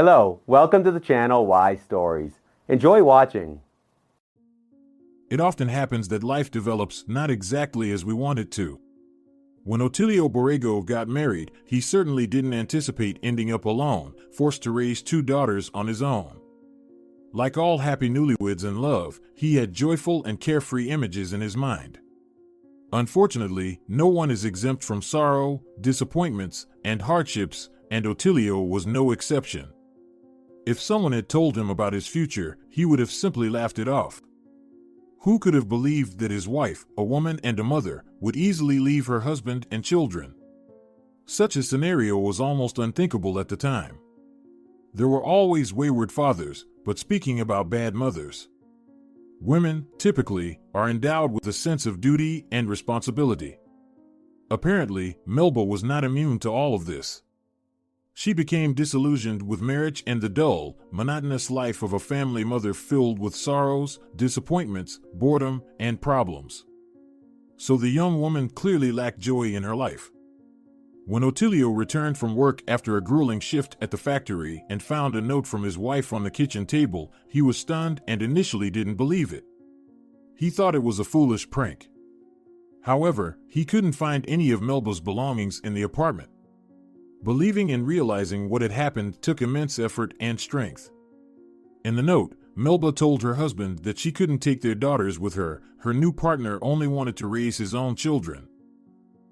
Hello, welcome to the channel Why Stories. Enjoy watching. It often happens that life develops not exactly as we want it to. When Otilio Borrego got married, he certainly didn't anticipate ending up alone, forced to raise two daughters on his own. Like all happy newlyweds in love, he had joyful and carefree images in his mind. Unfortunately, no one is exempt from sorrow, disappointments, and hardships, and Otilio was no exception. If someone had told him about his future, he would have simply laughed it off. Who could have believed that his wife, a woman and a mother, would easily leave her husband and children? Such a scenario was almost unthinkable at the time. There were always wayward fathers, but speaking about bad mothers. Women, typically, are endowed with a sense of duty and responsibility. Apparently, Melba was not immune to all of this. She became disillusioned with marriage and the dull, monotonous life of a family mother filled with sorrows, disappointments, boredom, and problems. So the young woman clearly lacked joy in her life. When Otilio returned from work after a grueling shift at the factory and found a note from his wife on the kitchen table, he was stunned and initially didn't believe it. He thought it was a foolish prank. However, he couldn't find any of Melba's belongings in the apartment. Believing and realizing what had happened took immense effort and strength. In the note, Melba told her husband that she couldn't take their daughters with her. Her new partner only wanted to raise his own children.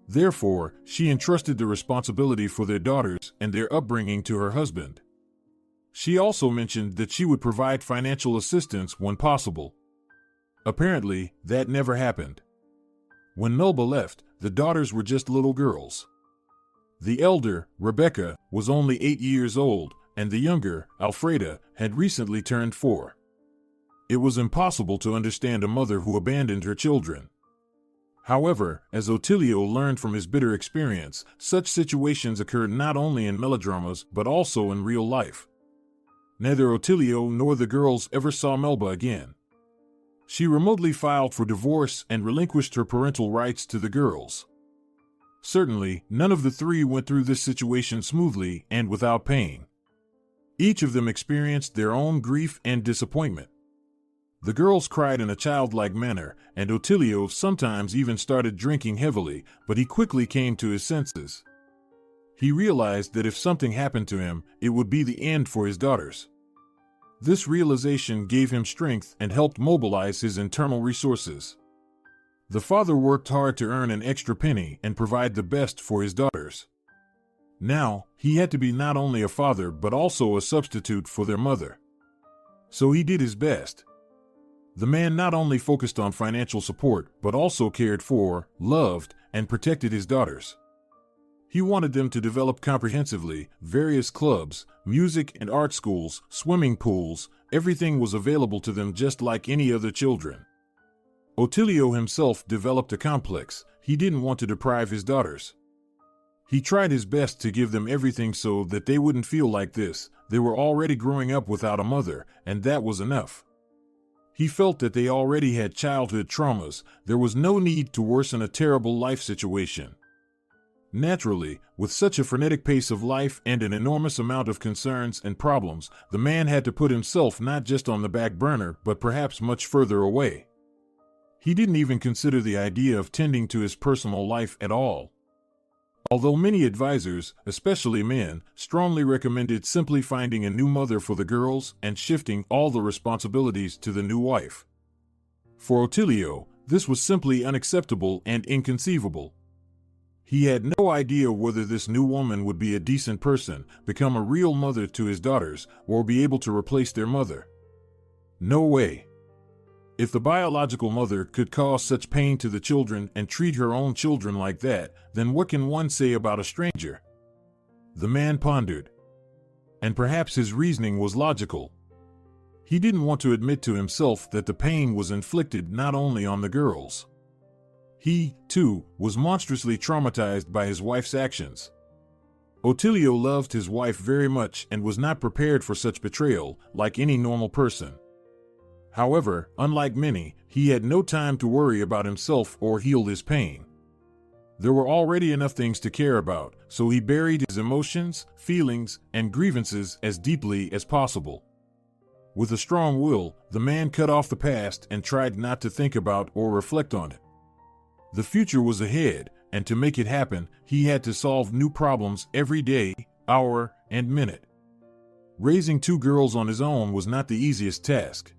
Therefore, she entrusted the responsibility for their daughters and their upbringing to her husband. She also mentioned that she would provide financial assistance when possible. Apparently, that never happened. When Melba left, the daughters were just little girls. The elder, Rebecca, was only 8 years old, and the younger, Alfreda, had recently turned 4. It was impossible to understand a mother who abandoned her children. However, as Otilio learned from his bitter experience, such situations occurred not only in melodramas but also in real life. Neither Otilio nor the girls ever saw Melba again. She remotely filed for divorce and relinquished her parental rights to the girls. Certainly, none of the three went through this situation smoothly and without pain. Each of them experienced their own grief and disappointment. The girls cried in a childlike manner, and Otilio sometimes even started drinking heavily, but he quickly came to his senses. He realized that if something happened to him, it would be the end for his daughters. This realization gave him strength and helped mobilize his internal resources. The father worked hard to earn an extra penny and provide the best for his daughters. Now, he had to be not only a father but also a substitute for their mother. So he did his best. The man not only focused on financial support but also cared for, loved, and protected his daughters. He wanted them to develop comprehensively. Various clubs, music and art schools, swimming pools, everything was available to them just like any other children. Otilio himself developed a complex. He didn't want to deprive his daughters. He tried his best to give them everything so that they wouldn't feel like this. They were already growing up without a mother, and that was enough. He felt that they already had childhood traumas. There was no need to worsen a terrible life situation. Naturally, with such a frenetic pace of life and an enormous amount of concerns and problems, the man had to put himself not just on the back burner but perhaps much further away. He didn't even consider the idea of tending to his personal life at all. Although many advisors, especially men, strongly recommended simply finding a new mother for the girls and shifting all the responsibilities to the new wife. For Otilio, this was simply unacceptable and inconceivable. He had no idea whether this new woman would be a decent person, become a real mother to his daughters, or be able to replace their mother. No way. If the biological mother could cause such pain to the children and treat her own children like that, then what can one say about a stranger? The man pondered. And perhaps his reasoning was logical. He didn't want to admit to himself that the pain was inflicted not only on the girls. He, too, was monstrously traumatized by his wife's actions. Otilio loved his wife very much and was not prepared for such betrayal, like any normal person. However, unlike many, he had no time to worry about himself or heal his pain. There were already enough things to care about, so he buried his emotions, feelings, and grievances as deeply as possible. With a strong will, the man cut off the past and tried not to think about or reflect on it. The future was ahead, and to make it happen, he had to solve new problems every day, hour, and minute. Raising two girls on his own was not the easiest task.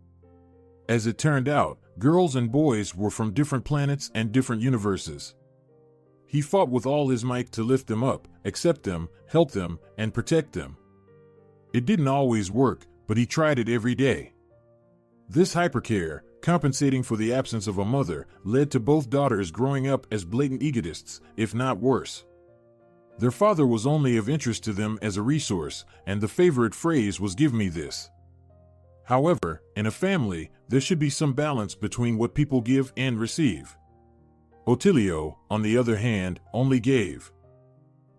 As it turned out, girls and boys were from different planets and different universes. He fought with all his might to lift them up, accept them, help them, and protect them. It didn't always work, but he tried it every day. This hypercare, compensating for the absence of a mother, led to both daughters growing up as blatant egotists, if not worse. Their father was only of interest to them as a resource, and the favorite phrase was "give me this." However, in a family, there should be some balance between what people give and receive. Otilio, on the other hand, only gave.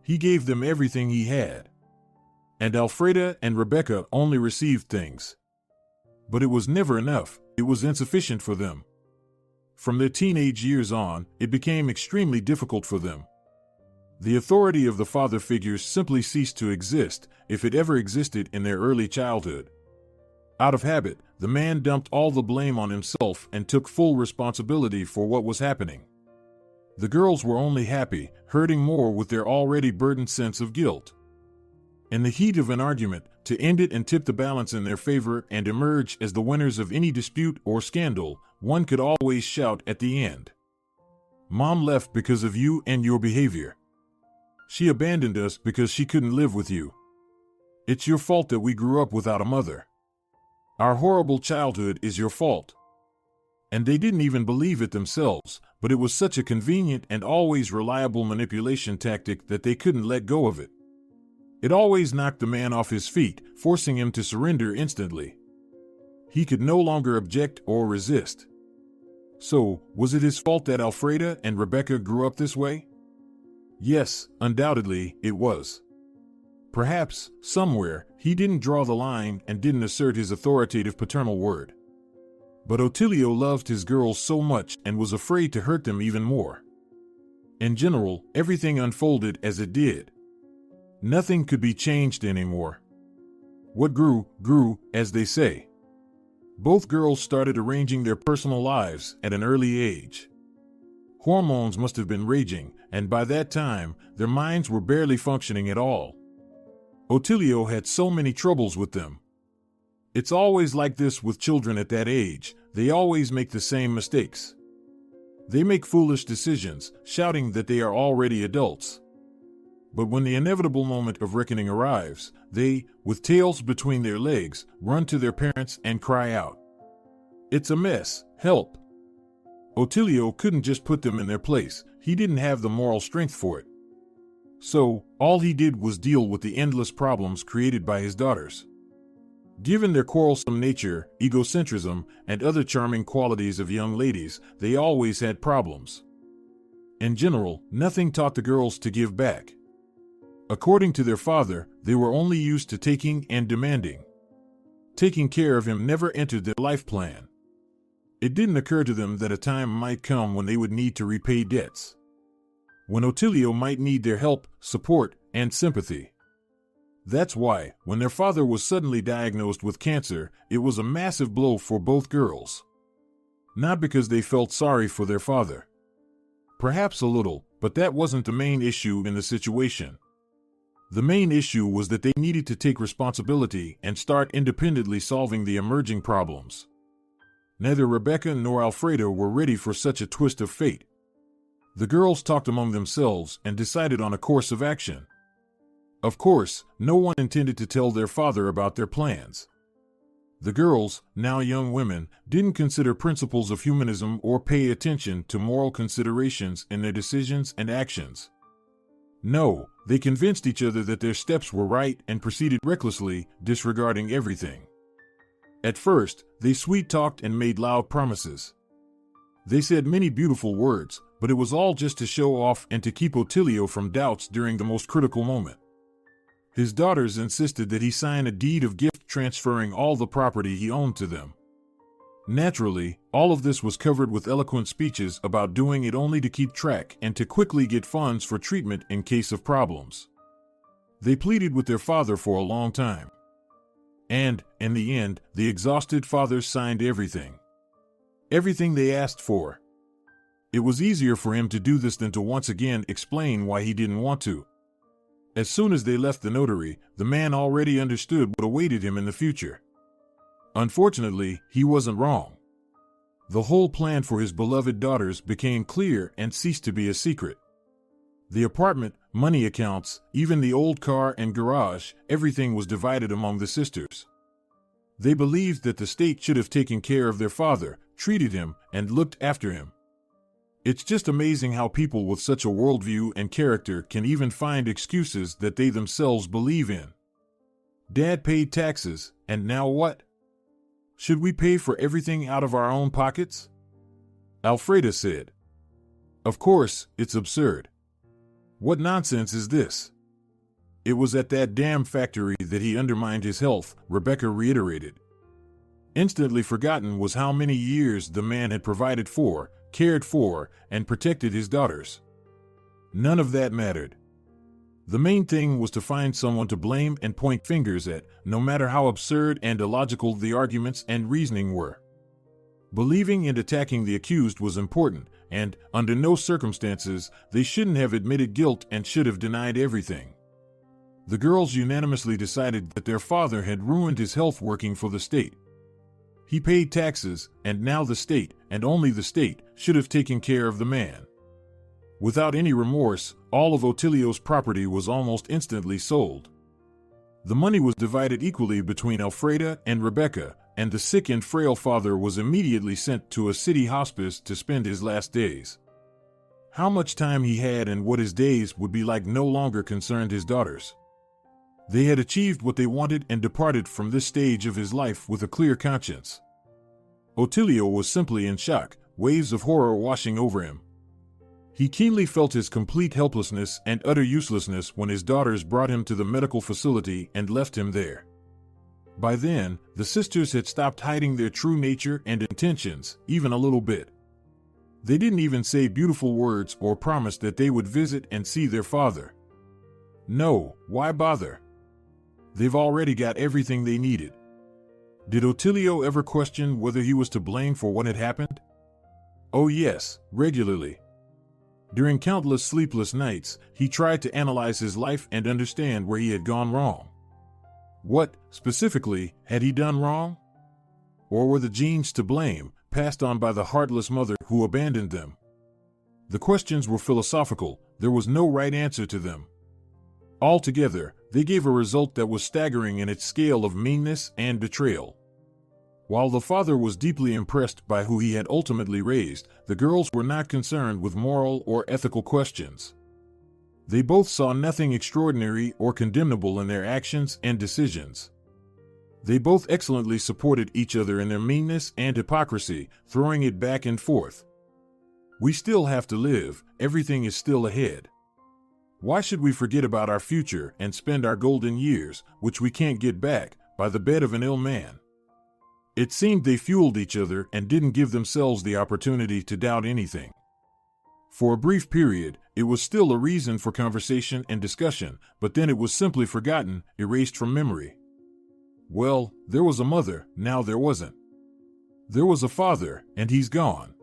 He gave them everything he had. And Alfreda and Rebecca only received things. But it was never enough, it was insufficient for them. From their teenage years on, it became extremely difficult for them. The authority of the father figures simply ceased to exist, if it ever existed in their early childhood. Out of habit, the man dumped all the blame on himself and took full responsibility for what was happening. The girls were only happy, hurting more with their already burdened sense of guilt. In the heat of an argument, to end it and tip the balance in their favor and emerge as the winners of any dispute or scandal, one could always shout at the end, "Mom left because of you and your behavior. She abandoned us because she couldn't live with you. It's your fault that we grew up without a mother. Our horrible childhood is your fault." And they didn't even believe it themselves, but it was such a convenient and always reliable manipulation tactic that they couldn't let go of it. It always knocked the man off his feet, forcing him to surrender instantly. He could no longer object or resist. So, was it his fault that Alfreda and Rebecca grew up this way? Yes, undoubtedly, it was. Perhaps, somewhere, he didn't draw the line and didn't assert his authoritative paternal word. But Otilio loved his girls so much and was afraid to hurt them even more. In general, everything unfolded as it did. Nothing could be changed anymore. What grew, grew, as they say. Both girls started arranging their personal lives at an early age. Hormones must have been raging, and by that time, their minds were barely functioning at all. Otilio had so many troubles with them. It's always like this with children at that age, they always make the same mistakes. They make foolish decisions, shouting that they are already adults. But when the inevitable moment of reckoning arrives, they, with tails between their legs, run to their parents and cry out, "It's a mess, help!" Otilio couldn't just put them in their place, he didn't have the moral strength for it. So, all he did was deal with the endless problems created by his daughters. Given their quarrelsome nature, egocentrism, and other charming qualities of young ladies, they always had problems. In general, nothing taught the girls to give back. According to their father, they were only used to taking and demanding. Taking care of him never entered their life plan. It didn't occur to them that a time might come when they would need to repay debts. When Otilio might need their help, support, and sympathy. That's why, when their father was suddenly diagnosed with cancer, it was a massive blow for both girls. Not because they felt sorry for their father. Perhaps a little, but that wasn't the main issue in the situation. The main issue was that they needed to take responsibility and start independently solving the emerging problems. Neither Rebecca nor Alfreda were ready for such a twist of fate. The girls talked among themselves and decided on a course of action. Of course, no one intended to tell their father about their plans. The girls, now young women, didn't consider principles of humanism or pay attention to moral considerations in their decisions and actions. No, they convinced each other that their steps were right and proceeded recklessly, disregarding everything. At first, they sweet-talked and made loud promises. They said many beautiful words, but it was all just to show off and to keep Otilio from doubts during the most critical moment. His daughters insisted that he sign a deed of gift transferring all the property he owned to them. Naturally, all of this was covered with eloquent speeches about doing it only to keep track and to quickly get funds for treatment in case of problems. They pleaded with their father for a long time. And, in the end, the exhausted father signed everything. Everything they asked for. It was easier for him to do this than to once again explain why he didn't want to. As soon as they left the notary, the man already understood what awaited him in the future. Unfortunately, he wasn't wrong. The whole plan for his beloved daughters became clear and ceased to be a secret. The apartment, money accounts, even the old car and garage, everything was divided among the sisters. They believed that the state should have taken care of their father, treated him, and looked after him. It's just amazing how people with such a worldview and character can even find excuses that they themselves believe in. Dad paid taxes, and now what? Should we pay for everything out of our own pockets? Alfreda said. Of course, it's absurd. What nonsense is this? It was at that damn factory that he undermined his health, Rebecca reiterated. Instantly forgotten was how many years the man had provided for, cared for, and protected his daughters. None of that mattered. The main thing was to find someone to blame and point fingers at, no matter how absurd and illogical the arguments and reasoning were. Believing and attacking the accused was important, and, under no circumstances, they shouldn't have admitted guilt and should have denied everything. The girls unanimously decided that their father had ruined his health working for the state. He paid taxes, and now the state, and only the state, should have taken care of the man. Without any remorse, all of Otilio's property was almost instantly sold. The money was divided equally between Alfreda and Rebecca, and the sick and frail father was immediately sent to a city hospice to spend his last days. How much time he had and what his days would be like no longer concerned his daughters. They had achieved what they wanted and departed from this stage of his life with a clear conscience. Otilio was simply in shock, waves of horror washing over him. He keenly felt his complete helplessness and utter uselessness when his daughters brought him to the medical facility and left him there. By then, the sisters had stopped hiding their true nature and intentions, even a little bit. They didn't even say beautiful words or promise that they would visit and see their father. No, why bother? They've already got everything they needed. Did Otilio ever question whether he was to blame for what had happened? Oh yes, regularly. During countless sleepless nights, he tried to analyze his life and understand where he had gone wrong. What, specifically, had he done wrong? Or were the genes to blame, passed on by the heartless mother who abandoned them? The questions were philosophical, there was no right answer to them. Altogether, they gave a result that was staggering in its scale of meanness and betrayal. While the father was deeply impressed by who he had ultimately raised, the girls were not concerned with moral or ethical questions. They both saw nothing extraordinary or condemnable in their actions and decisions. They both excellently supported each other in their meanness and hypocrisy, throwing it back and forth. We still have to live, everything is still ahead. Why should we forget about our future and spend our golden years, which we can't get back, by the bed of an ill man? It seemed they fueled each other and didn't give themselves the opportunity to doubt anything. For a brief period, it was still a reason for conversation and discussion, but then it was simply forgotten, erased from memory. Well, there was a mother, now there wasn't. There was a father, and he's gone.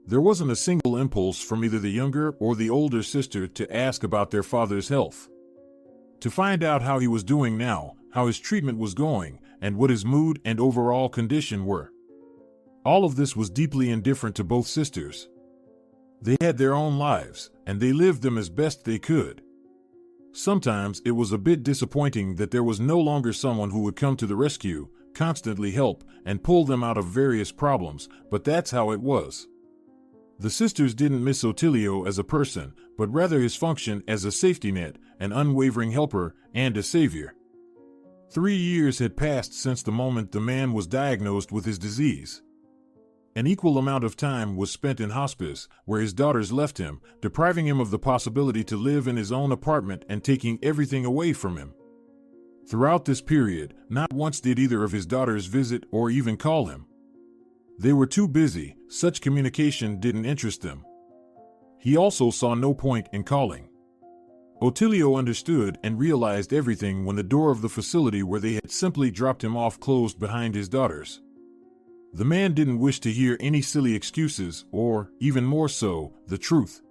There wasn't a single impulse from either the younger or the older sister to ask about their father's health. To find out how he was doing now, how his treatment was going, and what his mood and overall condition were. All of this was deeply indifferent to both sisters. They had their own lives, and they lived them as best they could. Sometimes it was a bit disappointing that there was no longer someone who would come to the rescue, constantly help, and pull them out of various problems, but that's how it was. The sisters didn't miss Otilio as a person, but rather his function as a safety net, an unwavering helper, and a savior. 3 years had passed since the moment the man was diagnosed with his disease. An equal amount of time was spent in hospice, where his daughters left him, depriving him of the possibility to live in his own apartment and taking everything away from him. Throughout this period, not once did either of his daughters visit or even call him. They were too busy, such communication didn't interest them. He also saw no point in calling. Otilio understood and realized everything when the door of the facility where they had simply dropped him off closed behind his daughters. The man didn't wish to hear any silly excuses or, even more so, the truth.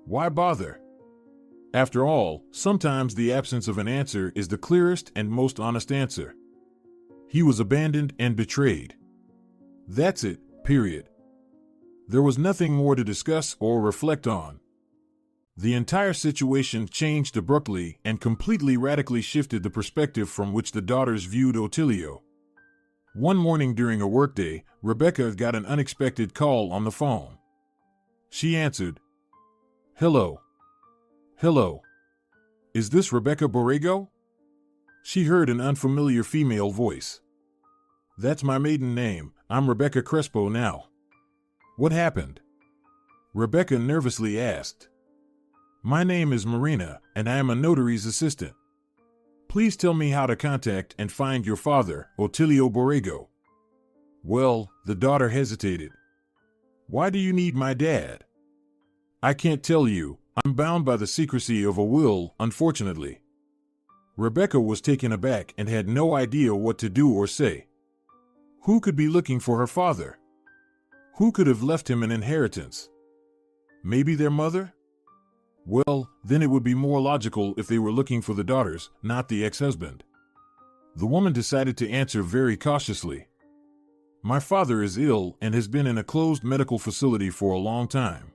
Why bother? After all, sometimes the absence of an answer is the clearest and most honest answer. He was abandoned and betrayed. That's it, period. There was nothing more to discuss or reflect on. The entire situation changed abruptly and completely radically shifted the perspective from which the daughters viewed Otilio. One morning during a workday, Rebecca got an unexpected call on the phone. She answered. "Hello. Hello. Is this Rebecca Borrego?" She heard an unfamiliar female voice. "That's my maiden name. I'm Rebecca Crespo now." "What happened?" Rebecca nervously asked. "My name is Marina, and I am a notary's assistant. Please tell me how to contact and find your father, Otilio Borrego." "Well," the daughter hesitated. "Why do you need my dad?" "I can't tell you. I'm bound by the secrecy of a will, unfortunately." Rebecca was taken aback and had no idea what to do or say. Who could be looking for her father? Who could have left him an inheritance? Maybe their mother? Well, then it would be more logical if they were looking for the daughters, not the ex-husband. The woman decided to answer very cautiously. "My father is ill and has been in a closed medical facility for a long time.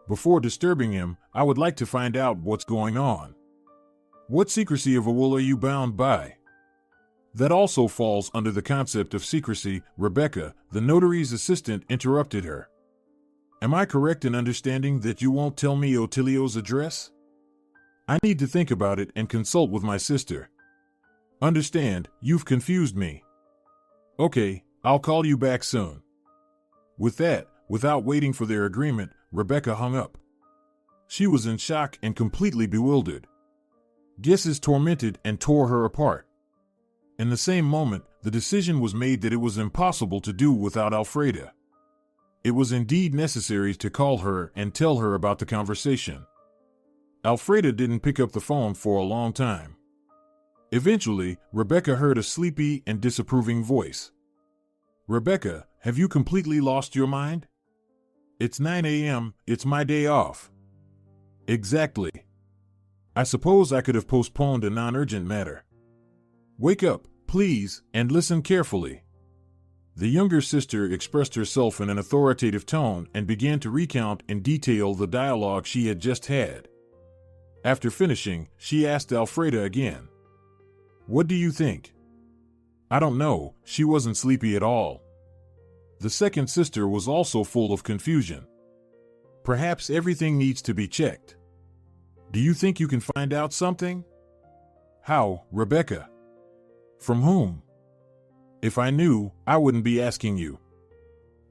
Before disturbing him, I would like to find out what's going on." "What secrecy of a will are you bound by?" "That also falls under the concept of secrecy," Rebecca, the notary's assistant, interrupted her. "Am I correct in understanding that you won't tell me Otilio's address? I need to think about it and consult with my sister. Understand, you've confused me." "Okay, I'll call you back soon." With that, without waiting for their agreement, Rebecca hung up. She was in shock and completely bewildered. Guesses tormented and tore her apart. In the same moment, the decision was made that it was impossible to do without Alfreda. It was indeed necessary to call her and tell her about the conversation. Alfreda didn't pick up the phone for a long time. Eventually, Rebecca heard a sleepy and disapproving voice. "Rebecca, have you completely lost your mind? It's 9 a.m., it's my day off." "Exactly. I suppose I could have postponed a non-urgent matter. Wake up, please, and listen carefully." The younger sister expressed herself in an authoritative tone and began to recount in detail the dialogue she had just had. After finishing, she asked Alfreda again. "What do you think?" "I don't know, she wasn't sleepy at all." The second sister was also full of confusion. "Perhaps everything needs to be checked. Do you think you can find out something?" "How, Rebecca?" "From whom?" "If I knew, I wouldn't be asking you.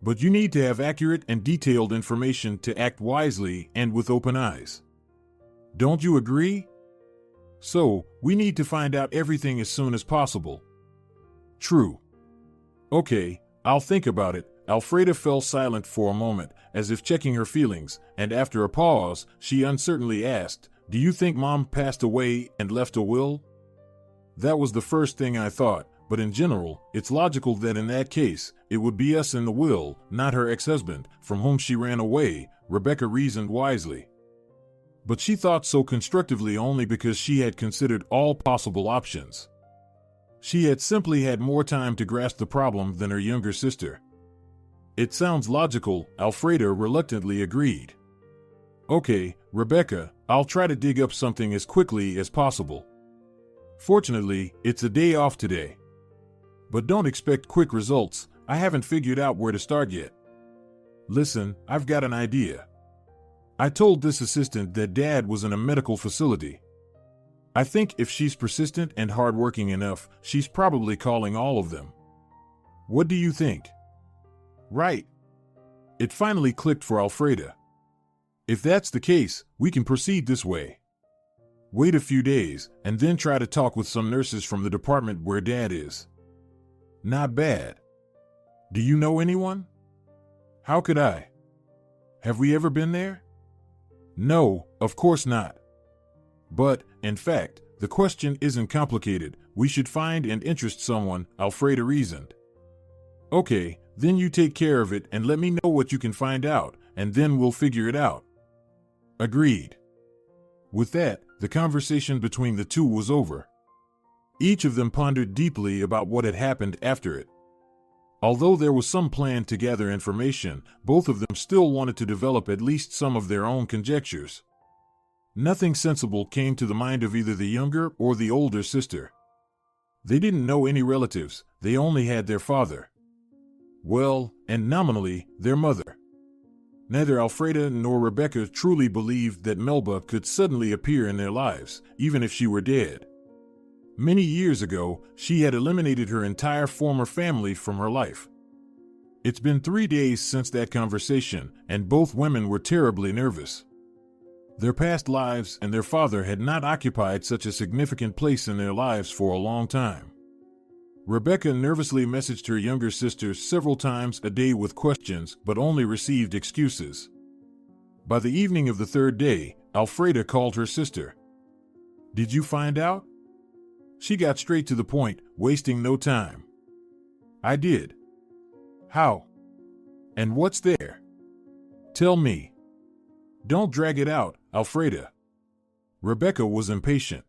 But you need to have accurate and detailed information to act wisely and with open eyes. Don't you agree? So, we need to find out everything as soon as possible." "True." "Okay, I'll think about it." Alfreda fell silent for a moment, as if checking her feelings, and after a pause, she uncertainly asked, "Do you think Mom passed away and left a will?" "That was the first thing I thought, but in general, it's logical that in that case, it would be us in the will, not her ex-husband, from whom she ran away," Rebecca reasoned wisely. But she thought so constructively only because she had considered all possible options. She had simply had more time to grasp the problem than her younger sister. "It sounds logical," Alfreda reluctantly agreed. "Okay, Rebecca, I'll try to dig up something as quickly as possible. Fortunately, it's a day off today. But don't expect quick results, I haven't figured out where to start yet. Listen, I've got an idea. I told this assistant that Dad was in a medical facility. I think if she's persistent and hardworking enough, she's probably calling all of them. What do you think?" "Right." It finally clicked for Alfreda. "If that's the case, we can proceed this way. Wait a few days, and then try to talk with some nurses from the department where Dad is." "Not bad. Do you know anyone? How could I? Have we ever been there? No, of course not. But, in fact, the question isn't complicated. We should find and interest someone, Alfreda reasoned. Okay, then you take care of it and let me know what you can find out, and then we'll figure it out. Agreed. With that, the conversation between the two was over. Each of them pondered deeply about what had happened after it. Although there was some plan to gather information, both of them still wanted to develop at least some of their own conjectures. Nothing sensible came to the mind of either the younger or the older sister. They didn't know any relatives, they only had their father. Well, and nominally, their mother. Neither Alfreda nor Rebecca truly believed that Melba could suddenly appear in their lives, even if she were dead. Many years ago, she had eliminated her entire former family from her life. It's been 3 days since that conversation, and both women were terribly nervous. Their past lives and their father had not occupied such a significant place in their lives for a long time. Rebecca nervously messaged her younger sister several times a day with questions, but only received excuses. By the evening of the 3rd day, Alfreda called her sister. "Did you find out?" She got straight to the point, wasting no time. "I did." "How? And what's there? Tell me. Don't drag it out, Alfreda." Rebecca was impatient.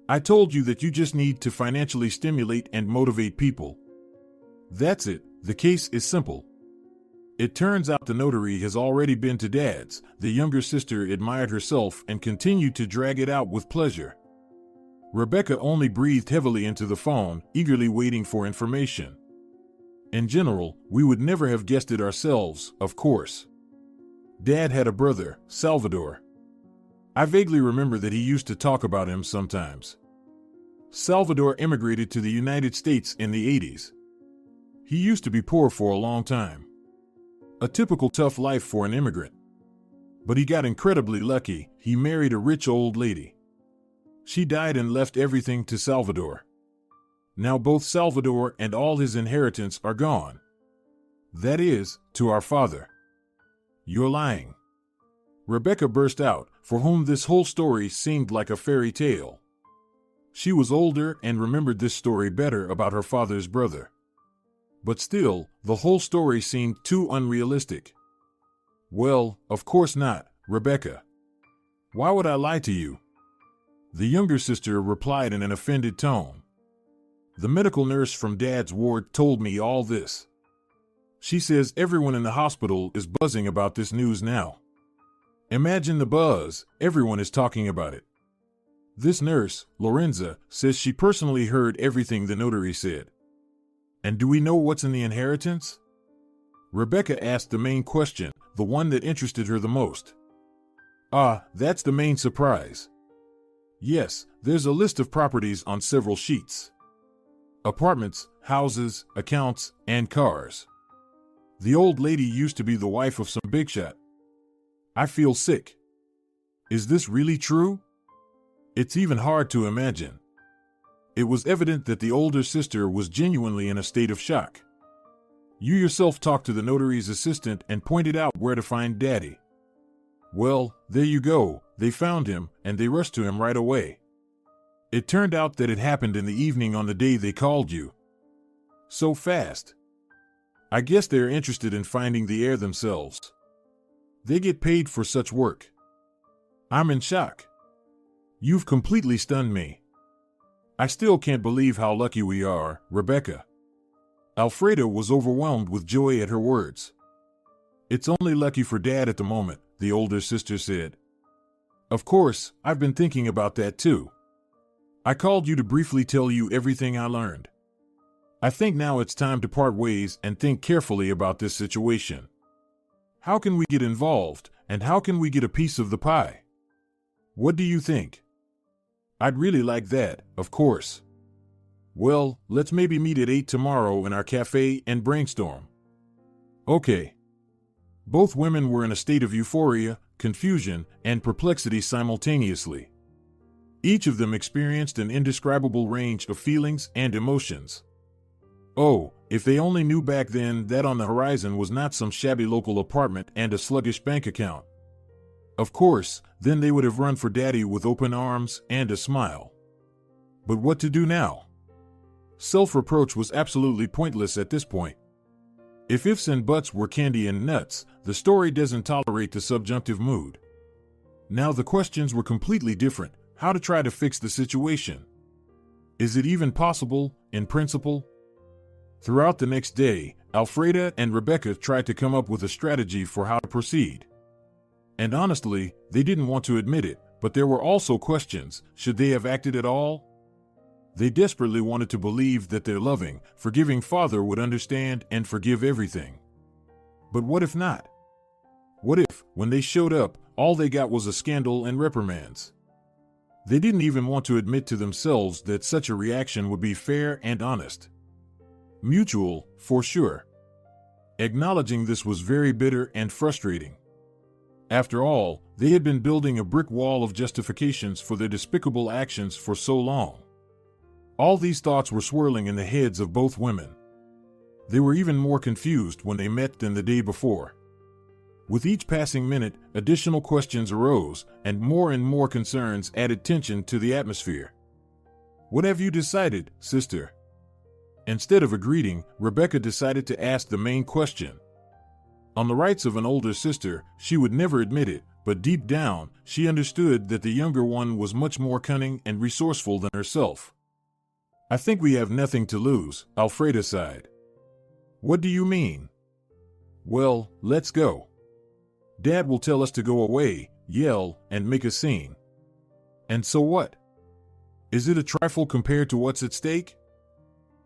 "I told you that you just need to financially stimulate and motivate people. That's it, the case is simple." It turns out the notary has already been to Dad's. The younger sister admired herself and continued to drag it out with pleasure. Rebecca only breathed heavily into the phone, eagerly waiting for information. In general, we would never have guessed it ourselves, of course. Dad had a brother, Salvador. I vaguely remember that he used to talk about him sometimes. Salvador immigrated to the United States in the 80s. He used to be poor for a long time. A typical tough life for an immigrant. But he got incredibly lucky. He married a rich old lady. She died and left everything to Salvador. Now both Salvador and all his inheritance are gone. That is, to our father. You're lying. Rebecca burst out, for whom this whole story seemed like a fairy tale. She was older and remembered this story better about her father's brother. But still, the whole story seemed too unrealistic. "Well, of course not, Rebecca. Why would I lie to you?" The younger sister replied in an offended tone. "The medical nurse from Dad's ward told me all this. She says everyone in the hospital is buzzing about this news now. Imagine the buzz, everyone is talking about it. This nurse, Lorenza, says she personally heard everything the notary said. And do we know what's in the inheritance?" Rebecca asked the main question, the one that interested her the most. "Ah, that's the main surprise. Yes, there's a list of properties on several sheets. Apartments, houses, accounts, and cars. The old lady used to be the wife of some big shot. I feel sick. Is this really true? It's even hard to imagine." It was evident that the older sister was genuinely in a state of shock. "You yourself talked to the notary's assistant and pointed out where to find Daddy." "Well, there you go, they found him, and they rushed to him right away. It turned out that it happened in the evening on the day they called you. So fast. I guess they're interested in finding the heir themselves. They get paid for such work. I'm in shock. You've completely stunned me. I still can't believe how lucky we are, Rebecca." Alfreda was overwhelmed with joy at her words. "It's only lucky for Dad at the moment," the older sister said. "Of course, I've been thinking about that too. I called you to briefly tell you everything I learned. I think now it's time to part ways and think carefully about this situation. How can we get involved, and how can we get a piece of the pie? What do you think?" "I'd really like that, of course." "Well, let's maybe meet at 8 tomorrow in our cafe and brainstorm." "Okay." Both women were in a state of euphoria, confusion, and perplexity simultaneously. Each of them experienced an indescribable range of feelings and emotions. Oh, If they only knew back then that on the horizon was not some shabby local apartment and a sluggish bank account. Of course, then they would have run for Daddy with open arms and a smile. But what to do now? Self-reproach was absolutely pointless at this point. If ifs and buts were candy and nuts, the story doesn't tolerate the subjunctive mood. Now the questions were completely different. How to try to fix the situation? Is it even possible, in principle? Throughout the next day, Alfreda and Rebecca tried to come up with a strategy for how to proceed. And honestly, they didn't want to admit it, but there were also questions. Should they have acted at all? They desperately wanted to believe that their loving, forgiving father would understand and forgive everything. But what if not? What if, when they showed up, all they got was a scandal and reprimands? They didn't even want to admit to themselves that such a reaction would be fair and honest. Mutual, for sure. Acknowledging this was very bitter and frustrating. After all, they had been building a brick wall of justifications for their despicable actions for so long. All these thoughts were swirling in the heads of both women. They were even more confused when they met than the day before. With each passing minute, additional questions arose, and more concerns added tension to the atmosphere. "What have you decided, sister?" Instead of a greeting, Rebecca decided to ask the main question. On the rights of an older sister, she would never admit it, but deep down, she understood that the younger one was much more cunning and resourceful than herself. "I think we have nothing to lose," Alfreda sighed. "What do you mean?" "Well, let's go. Dad will tell us to go away, yell, and make a scene. And so what? Is it a trifle compared to what's at stake?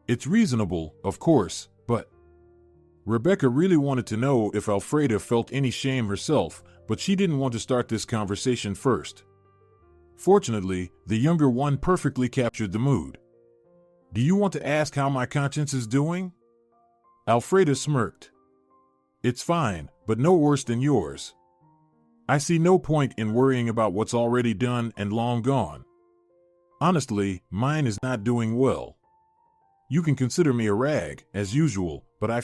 It's reasonable, of course, but..." Rebecca really wanted to know if Alfreda felt any shame herself, but she didn't want to start this conversation first. Fortunately, the younger one perfectly captured the mood. "Do you want to ask how my conscience is doing?" Alfreda smirked. "It's fine, but no worse than yours. I see no point in worrying about what's already done and long gone. Honestly, mine is not doing well. You can consider me a rag, as usual, but I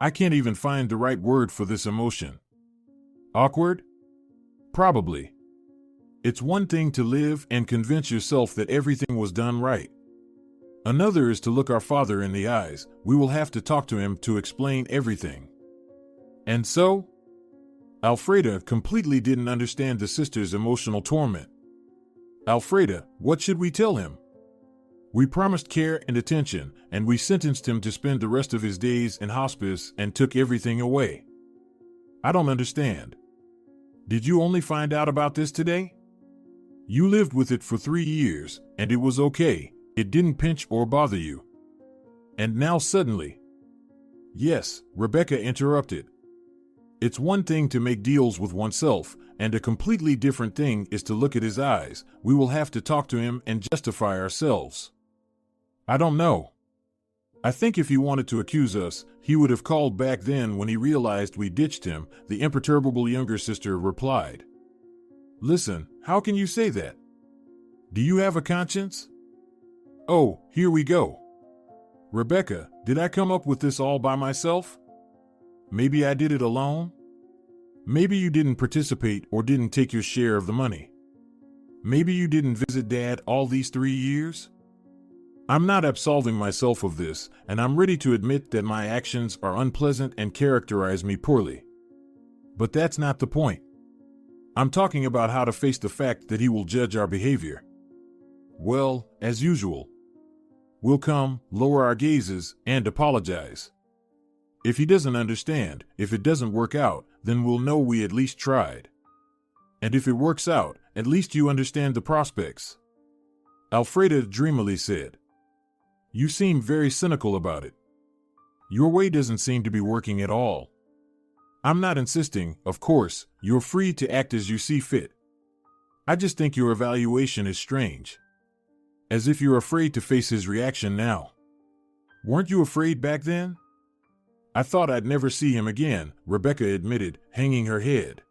can't even find the right word for this emotion. Awkward? Probably. It's one thing to live and convince yourself that everything was done right. Another is to look our father in the eyes. We will have to talk to him to explain everything." And so? Alfreda completely didn't understand the sister's emotional torment. "Alfreda, what should we tell him? We promised care and attention, and we sentenced him to spend the rest of his days in hospice and took everything away. I don't understand. Did you only find out about this today? You lived with it for 3 years, and it was okay. It didn't pinch or bother you. And now suddenly..." "Yes," Rebecca interrupted. "It's one thing to make deals with oneself, and a completely different thing is to look at his eyes. We will have to talk to him and justify ourselves." "I don't know. I think if he wanted to accuse us, he would have called back then when he realized we ditched him," the imperturbable younger sister replied. "Listen, how can you say that? Do you have a conscience? Oh, here we go. Rebecca, did I come up with this all by myself? Maybe I did it alone? Maybe you didn't participate or didn't take your share of the money. Maybe you didn't visit Dad all these 3 years? I'm not absolving myself of this, and I'm ready to admit that my actions are unpleasant and characterize me poorly. But that's not the point. I'm talking about how to face the fact that he will judge our behavior. Well, as usual, we'll come, lower our gazes, and apologize. If he doesn't understand, if it doesn't work out, then we'll know we at least tried. And if it works out, at least you understand the prospects." Alfreda dreamily said. "You seem very cynical about it. Your way doesn't seem to be working at all. I'm not insisting, of course, you're free to act as you see fit. I just think your evaluation is strange. As if you're afraid to face his reaction now. Weren't you afraid back then?" "I thought I'd never see him again," Rebecca admitted, hanging her head.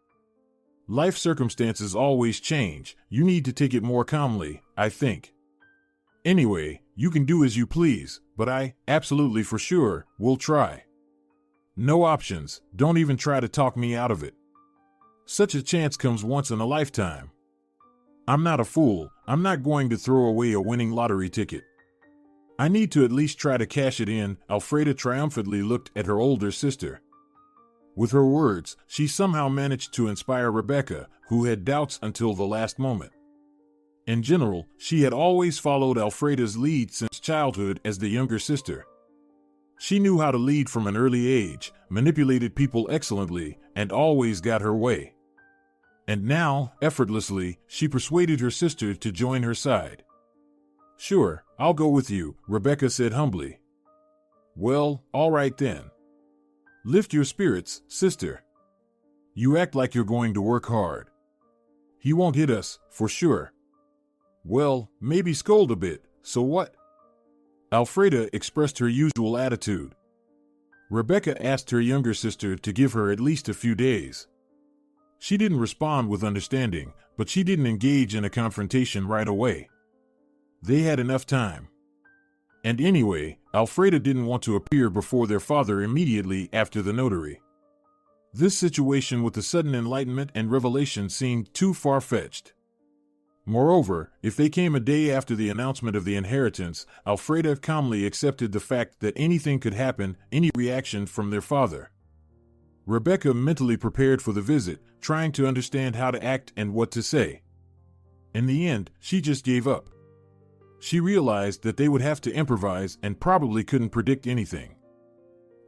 "Life circumstances always change. You need to take it more calmly, I think. Anyway, You can do as you please, but I, absolutely for sure, will try. No options, don't even try to talk me out of it. Such a chance comes once in a lifetime. I'm not a fool, I'm not going to throw away a winning lottery ticket. I need to at least try to cash it in. Alfreda triumphantly looked at her older sister. With her words, she somehow managed to inspire Rebecca, who had doubts until the last moment. In general, she had always followed Alfreda's lead since childhood as the younger sister. She knew how to lead from an early age, manipulated people excellently, and always got her way. And now, effortlessly, she persuaded her sister to join her side. Sure, I'll go with you, Rebecca said humbly. Well, all right then. Lift your spirits, sister. You act like you're going to work hard. He won't hit us, for sure. Well, maybe scold a bit, so what? Alfreda expressed her usual attitude. Rebecca asked her younger sister to give her at least a few days. She didn't respond with understanding, but she didn't engage in a confrontation right away. They had enough time. And anyway, Alfreda didn't want to appear before their father immediately after the notary. This situation with the sudden enlightenment and revelation seemed too far-fetched. Moreover, if they came a day after the announcement of the inheritance, Alfreda calmly accepted the fact that anything could happen, any reaction from their father. Rebecca mentally prepared for the visit, trying to understand how to act and what to say. In the end, she just gave up. She realized that they would have to improvise and probably couldn't predict anything.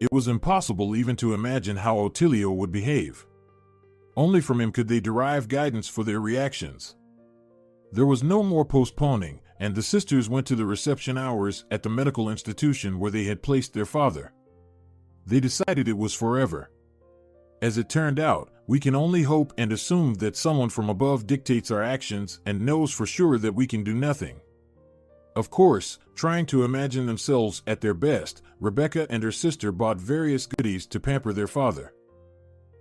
It was impossible even to imagine how Otilio would behave. Only from him could they derive guidance for their reactions. There was no more postponing, and the sisters went to the reception hours at the medical institution where they had placed their father. They decided it was forever. As it turned out, we can only hope and assume that someone from above dictates our actions and knows for sure that we can do nothing. Of course, trying to imagine themselves at their best, Rebecca and her sister bought various goodies to pamper their father.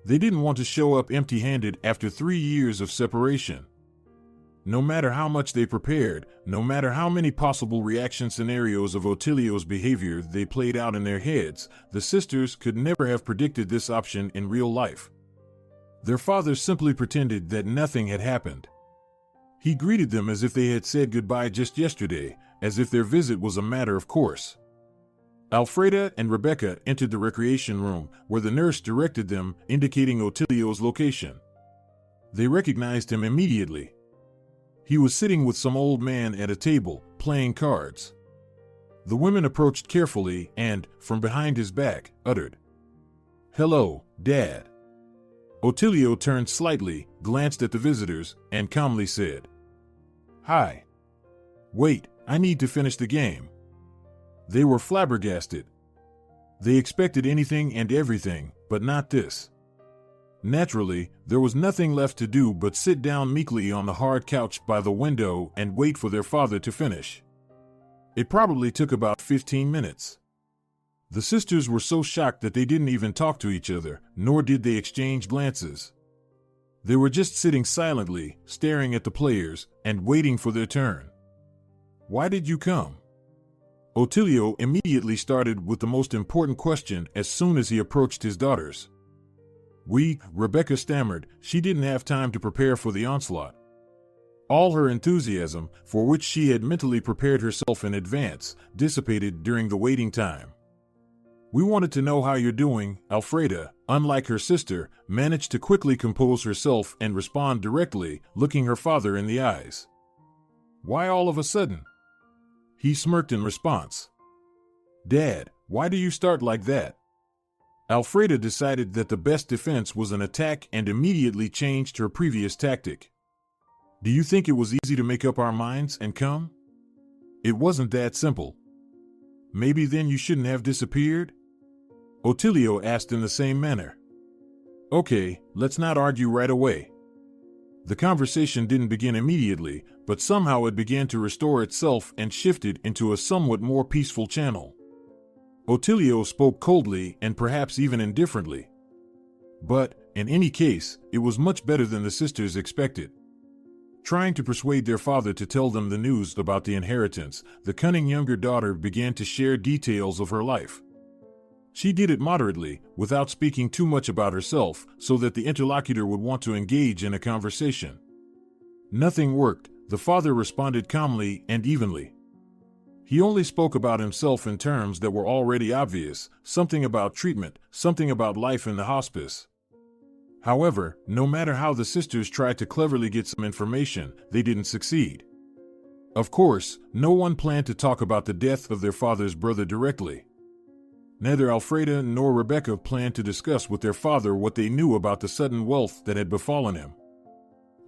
They didn't want to show up empty-handed after 3 years of separation. No matter how much they prepared, no matter how many possible reaction scenarios of Otilio's behavior they played out in their heads, the sisters could never have predicted this option in real life. Their father simply pretended that nothing had happened. He greeted them as if they had said goodbye just yesterday, as if their visit was a matter of course. Alfreda and Rebecca entered the recreation room, where the nurse directed them, indicating Otilio's location. They recognized him immediately. He was sitting with some old man at a table, playing cards. The women approached carefully and, from behind his back, uttered, "Hello, Dad." Otilio turned slightly, glanced at the visitors, and calmly said, "Hi. Wait, I need to finish the game." They were flabbergasted. They expected anything and everything, but not this. Naturally, there was nothing left to do but sit down meekly on the hard couch by the window and wait for their father to finish. It probably took about 15 minutes. The sisters were so shocked that they didn't even talk to each other, nor did they exchange glances. They were just sitting silently, staring at the players, and waiting for their turn. "Why did you come?" Otilio immediately started with the most important question as soon as he approached his daughters. Rebecca stammered. She didn't have time to prepare for the onslaught. All her enthusiasm, for which she had mentally prepared herself in advance, dissipated during the waiting time. "We wanted to know how you're doing." Alfreda, unlike her sister, managed to quickly compose herself and respond directly, looking her father in the eyes. "Why all of a sudden?" He smirked in response. "Dad, why do you start like that?" Alfreda decided that the best defense was an attack and immediately changed her previous tactic. "Do you think it was easy to make up our minds and come?" "It wasn't that simple." "Maybe then you shouldn't have disappeared?" Otilio asked in the same manner. "Okay, let's not argue right away." The conversation didn't begin immediately, but somehow it began to restore itself and shifted into a somewhat more peaceful channel. Otilio spoke coldly and perhaps even indifferently. But, in any case, it was much better than the sisters expected. Trying to persuade their father to tell them the news about the inheritance, the cunning younger daughter began to share details of her life. She did it moderately, without speaking too much about herself, so that the interlocutor would want to engage in a conversation. Nothing worked. The father responded calmly and evenly. He only spoke about himself in terms that were already obvious, something about treatment, something about life in the hospice. However, no matter how the sisters tried to cleverly get some information, they didn't succeed. Of course, no one planned to talk about the death of their father's brother directly. Neither Alfreda nor Rebecca planned to discuss with their father what they knew about the sudden wealth that had befallen him.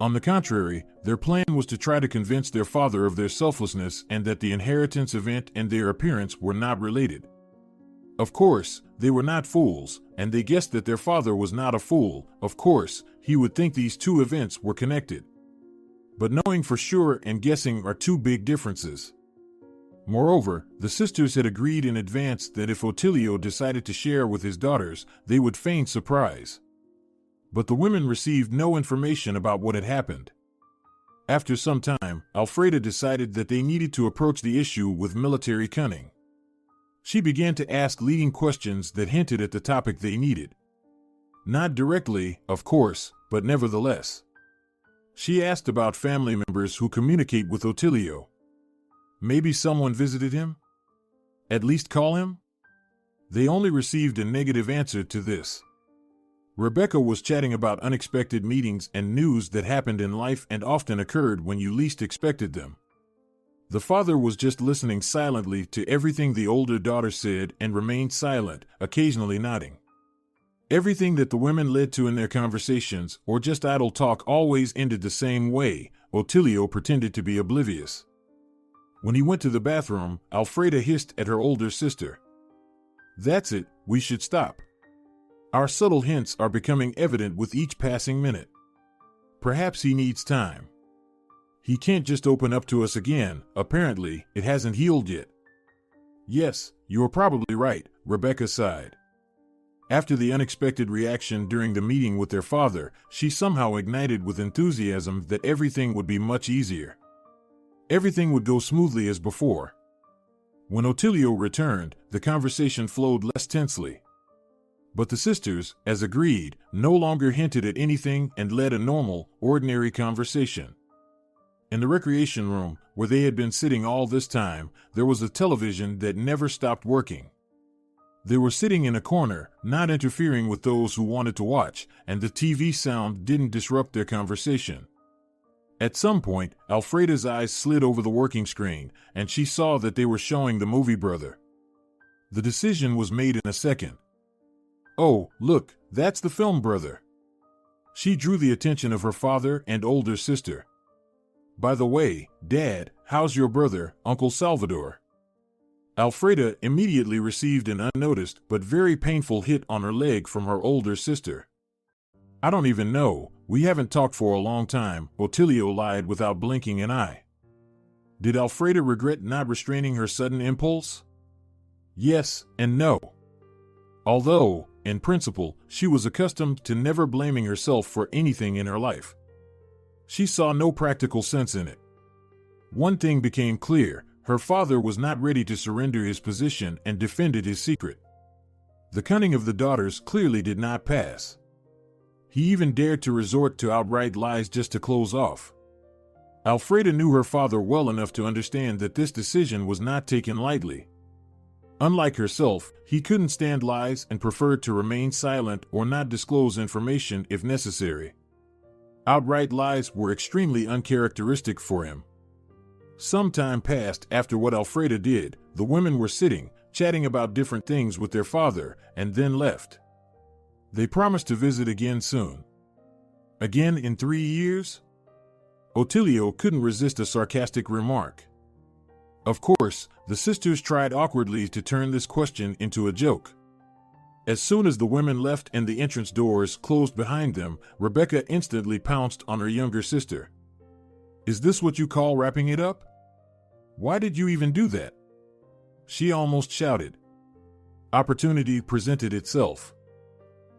On the contrary, their plan was to try to convince their father of their selflessness and that the inheritance event and their appearance were not related. Of course, they were not fools, and they guessed that their father was not a fool. Of course, he would think these two events were connected. But knowing for sure and guessing are two big differences. Moreover, the sisters had agreed in advance that if Otilio decided to share with his daughters, they would feign surprise. But the women received no information about what had happened. After some time, Alfreda decided that they needed to approach the issue with military cunning. She began to ask leading questions that hinted at the topic they needed. Not directly, of course, but nevertheless. She asked about family members who communicate with Otilio. Maybe someone visited him? At least call him? They only received a negative answer to this. Rebecca was chatting about unexpected meetings and news that happened in life and often occurred when you least expected them. The father was just listening silently to everything the older daughter said and remained silent, occasionally nodding. Everything that the women led to in their conversations, or just idle talk, always ended the same way. Otilio pretended to be oblivious. When he went to the bathroom, Alfreda hissed at her older sister. "That's it, we should stop. Our subtle hints are becoming evident with each passing minute. Perhaps he needs time. He can't just open up to us again. Apparently, it hasn't healed yet." "Yes, you are probably right," Rebecca sighed. After the unexpected reaction during the meeting with their father, she somehow ignited with enthusiasm that everything would be much easier. Everything would go smoothly as before. When Otilio returned, the conversation flowed less tensely. But the sisters, as agreed, no longer hinted at anything and led a normal, ordinary conversation. In the recreation room, where they had been sitting all this time, there was a television that never stopped working. They were sitting in a corner, not interfering with those who wanted to watch, and the TV sound didn't disrupt their conversation. At some point, Alfreda's eyes slid over the working screen, and she saw that they were showing the movie Brother. The decision was made in a second. "Oh, look, that's the film Brother." She drew the attention of her father and older sister. "By the way, Dad, how's your brother, Uncle Salvador?" Alfreda immediately received an unnoticed but very painful hit on her leg from her older sister. "I don't even know, we haven't talked for a long time," Otilio lied without blinking an eye. Did Alfreda regret not restraining her sudden impulse? Yes and no. Although, in principle, she was accustomed to never blaming herself for anything in her life. She saw no practical sense in it. One thing became clear: her father was not ready to surrender his position and defended his secret. The cunning of the daughters clearly did not pass. He even dared to resort to outright lies just to close off. Alfreda knew her father well enough to understand that this decision was not taken lightly. Unlike herself, he couldn't stand lies and preferred to remain silent or not disclose information if necessary. Outright lies were extremely uncharacteristic for him. Some time passed after what Alfreda did. The women were sitting, chatting about different things with their father, and then left. They promised to visit again soon. Again in 3 years? Otilio couldn't resist a sarcastic remark. Of course, the sisters tried awkwardly to turn this question into a joke. As soon as the women left and the entrance doors closed behind them, Rebecca instantly pounced on her younger sister. "Is this what you call wrapping it up? Why did you even do that?" She almost shouted. Opportunity presented itself.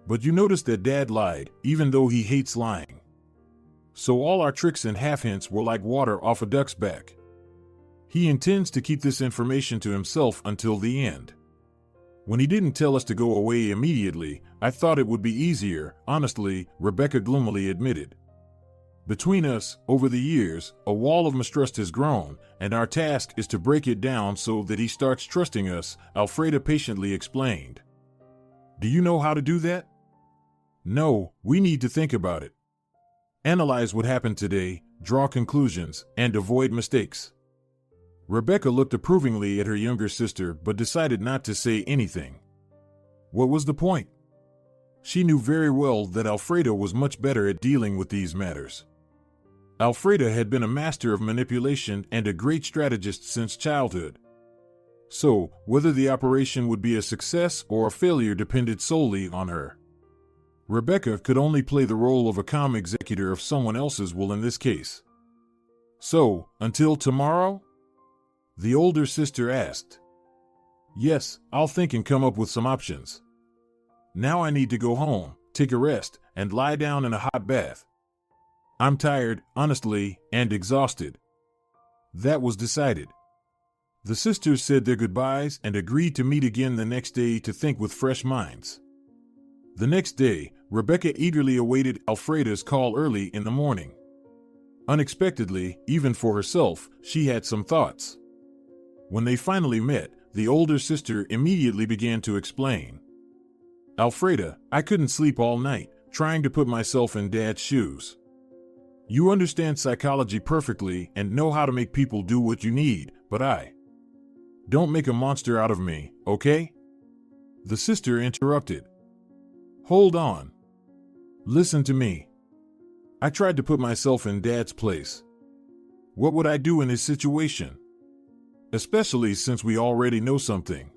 "But you noticed that Dad lied, even though he hates lying." So all our tricks and half-hints were like water off a duck's back. He intends to keep this information to himself until the end. When he didn't tell us to go away immediately, I thought it would be easier, honestly, Rebecca gloomily admitted. Between us, over the years, a wall of mistrust has grown, and our task is to break it down so that he starts trusting us, Alfreda patiently explained. Do you know how to do that? No, we need to think about it. Analyze what happened today, draw conclusions, and avoid mistakes. Rebecca looked approvingly at her younger sister but decided not to say anything. What was the point? She knew very well that Alfreda was much better at dealing with these matters. Alfreda had been a master of manipulation and a great strategist since childhood. So, whether the operation would be a success or a failure depended solely on her. Rebecca could only play the role of a calm executor of someone else's will in this case. So, until tomorrow? The older sister asked. Yes, I'll think and come up with some options. Now I need to go home, take a rest, and lie down in a hot bath. I'm tired, honestly, and exhausted. That was decided. The sisters said their goodbyes and agreed to meet again the next day to think with fresh minds. The next day, Rebecca eagerly awaited Alfreda's call early in the morning. Unexpectedly, even for herself, she had some thoughts. When they finally met, the older sister immediately began to explain. Alfreda, I couldn't sleep all night, trying to put myself in Dad's shoes. You understand psychology perfectly and know how to make people do what you need, but I don't make a monster out of me, okay? The sister interrupted. Hold on. Listen to me. I tried to put myself in Dad's place. What would I do in his situation? Especially since we already know something.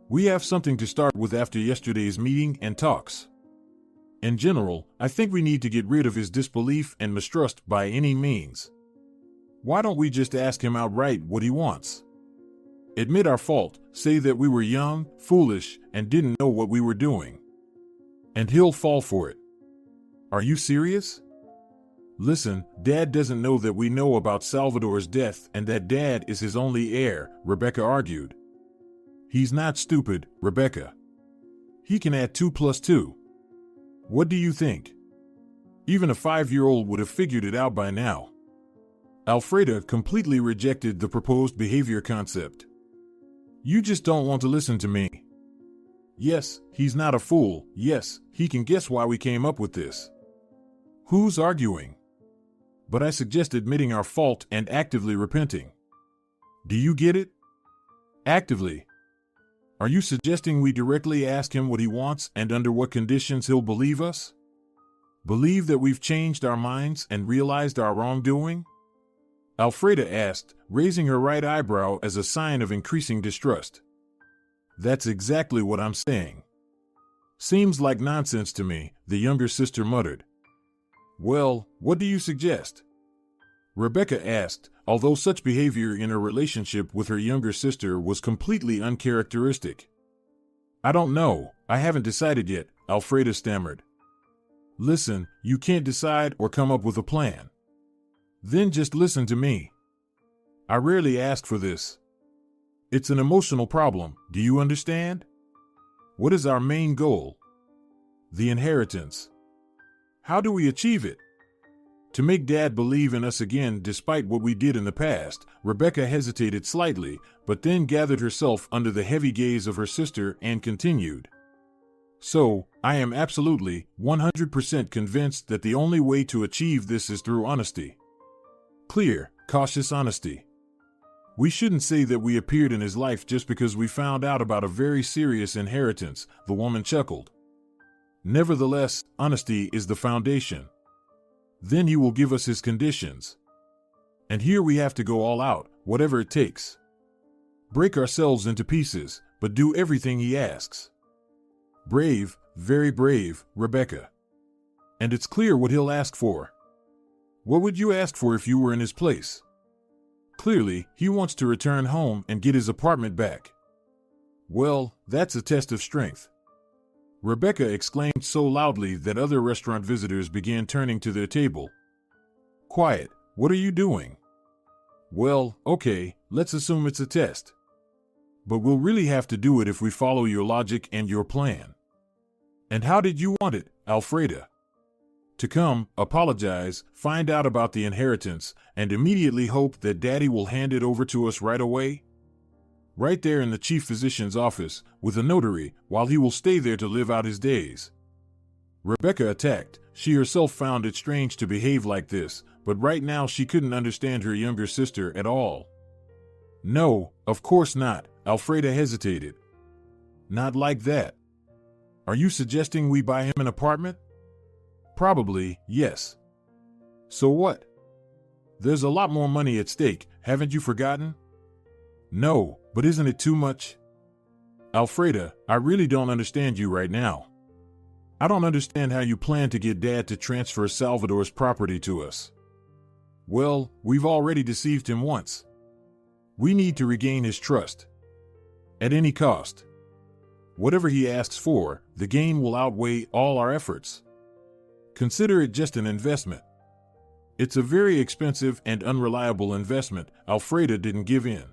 We have something to start with after yesterday's meeting and talks. In general, I think we need to get rid of his disbelief and mistrust by any means. Why don't we just ask him outright what he wants? Admit our fault, say that we were young, foolish, and didn't know what we were doing. And he'll fall for it. Are you serious? Listen, Dad doesn't know that we know about Salvador's death and that Dad is his only heir, Rebecca argued. He's not stupid, Rebecca. He can add 2 plus 2. What do you think? Even a 5-year-old would have figured it out by now. Alfreda completely rejected the proposed behavior concept. You just don't want to listen to me. Yes, he's not a fool. Yes, he can guess why we came up with this. Who's arguing? But I suggest admitting our fault and actively repenting. Do you get it? Actively. Are you suggesting we directly ask him what he wants and under what conditions he'll believe us? Believe that we've changed our minds and realized our wrongdoing? Alfreda asked, raising her right eyebrow as a sign of increasing distrust. That's exactly what I'm saying. Seems like nonsense to me, the younger sister muttered. Well, what do you suggest? Rebecca asked, although such behavior in her relationship with her younger sister was completely uncharacteristic. I don't know, I haven't decided yet, Alfreda stammered. Listen, you can't decide or come up with a plan. Then just listen to me. I rarely ask for this. It's an emotional problem, do you understand? What is our main goal? The inheritance. How do we achieve it? To make Dad believe in us again despite what we did in the past, Rebecca hesitated slightly, but then gathered herself under the heavy gaze of her sister and continued. So, I am absolutely, 100% convinced that the only way to achieve this is through honesty. Clear, cautious honesty. We shouldn't say that we appeared in his life just because we found out about a very serious inheritance, the woman chuckled. Nevertheless, honesty is the foundation. Then he will give us his conditions. And here we have to go all out, whatever it takes. Break ourselves into pieces, but do everything he asks. Brave, very brave, Rebecca. And it's clear what he'll ask for. What would you ask for if you were in his place? Clearly, he wants to return home and get his apartment back. Well, that's a test of strength. Rebecca exclaimed so loudly that other restaurant visitors began turning to their table. quiet. What are you doing? Well, okay, let's assume it's a test. But we'll really have to do it if we follow your logic and your plan. And how did you want it, Alfreda? To come, apologize, find out about the inheritance, and immediately hope that Daddy will hand it over to us right away? Right there in the chief physician's office, with a notary, while he will stay there to live out his days. Rebecca attacked. She herself found it strange to behave like this, but right now she couldn't understand her younger sister at all. No, of course not, Alfreda hesitated. Not like that. Are you suggesting we buy him an apartment? Probably, yes. So what? There's a lot more money at stake, haven't you forgotten? No, but isn't it too much? Alfreda, I really don't understand you right now. I don't understand how you plan to get Dad to transfer Salvador's property to us. Well, we've already deceived him once. We need to regain his trust. At any cost. Whatever he asks for, the gain will outweigh all our efforts. Consider it just an investment. It's a very expensive and unreliable investment. Alfreda didn't give in.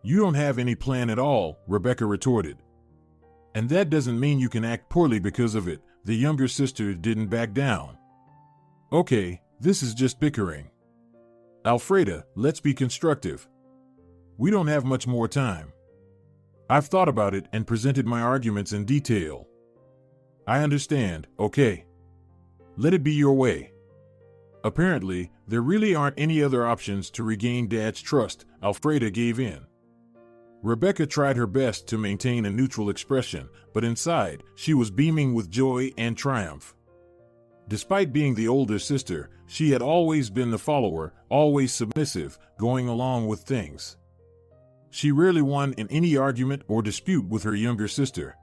You don't have any plan at all, Rebecca retorted. And that doesn't mean you can act poorly because of it. The younger sister didn't back down. Okay, this is just bickering. Alfreda, let's be constructive. We don't have much more time. I've thought about it and presented my arguments in detail. I understand, okay. Let it be your way. Apparently, there really aren't any other options to regain Dad's trust. Alfreda gave in. Rebecca tried her best to maintain a neutral expression, but inside, she was beaming with joy and triumph. Despite being the older sister, she had always been the follower, always submissive, going along with things. She rarely won in any argument or dispute with her younger sister.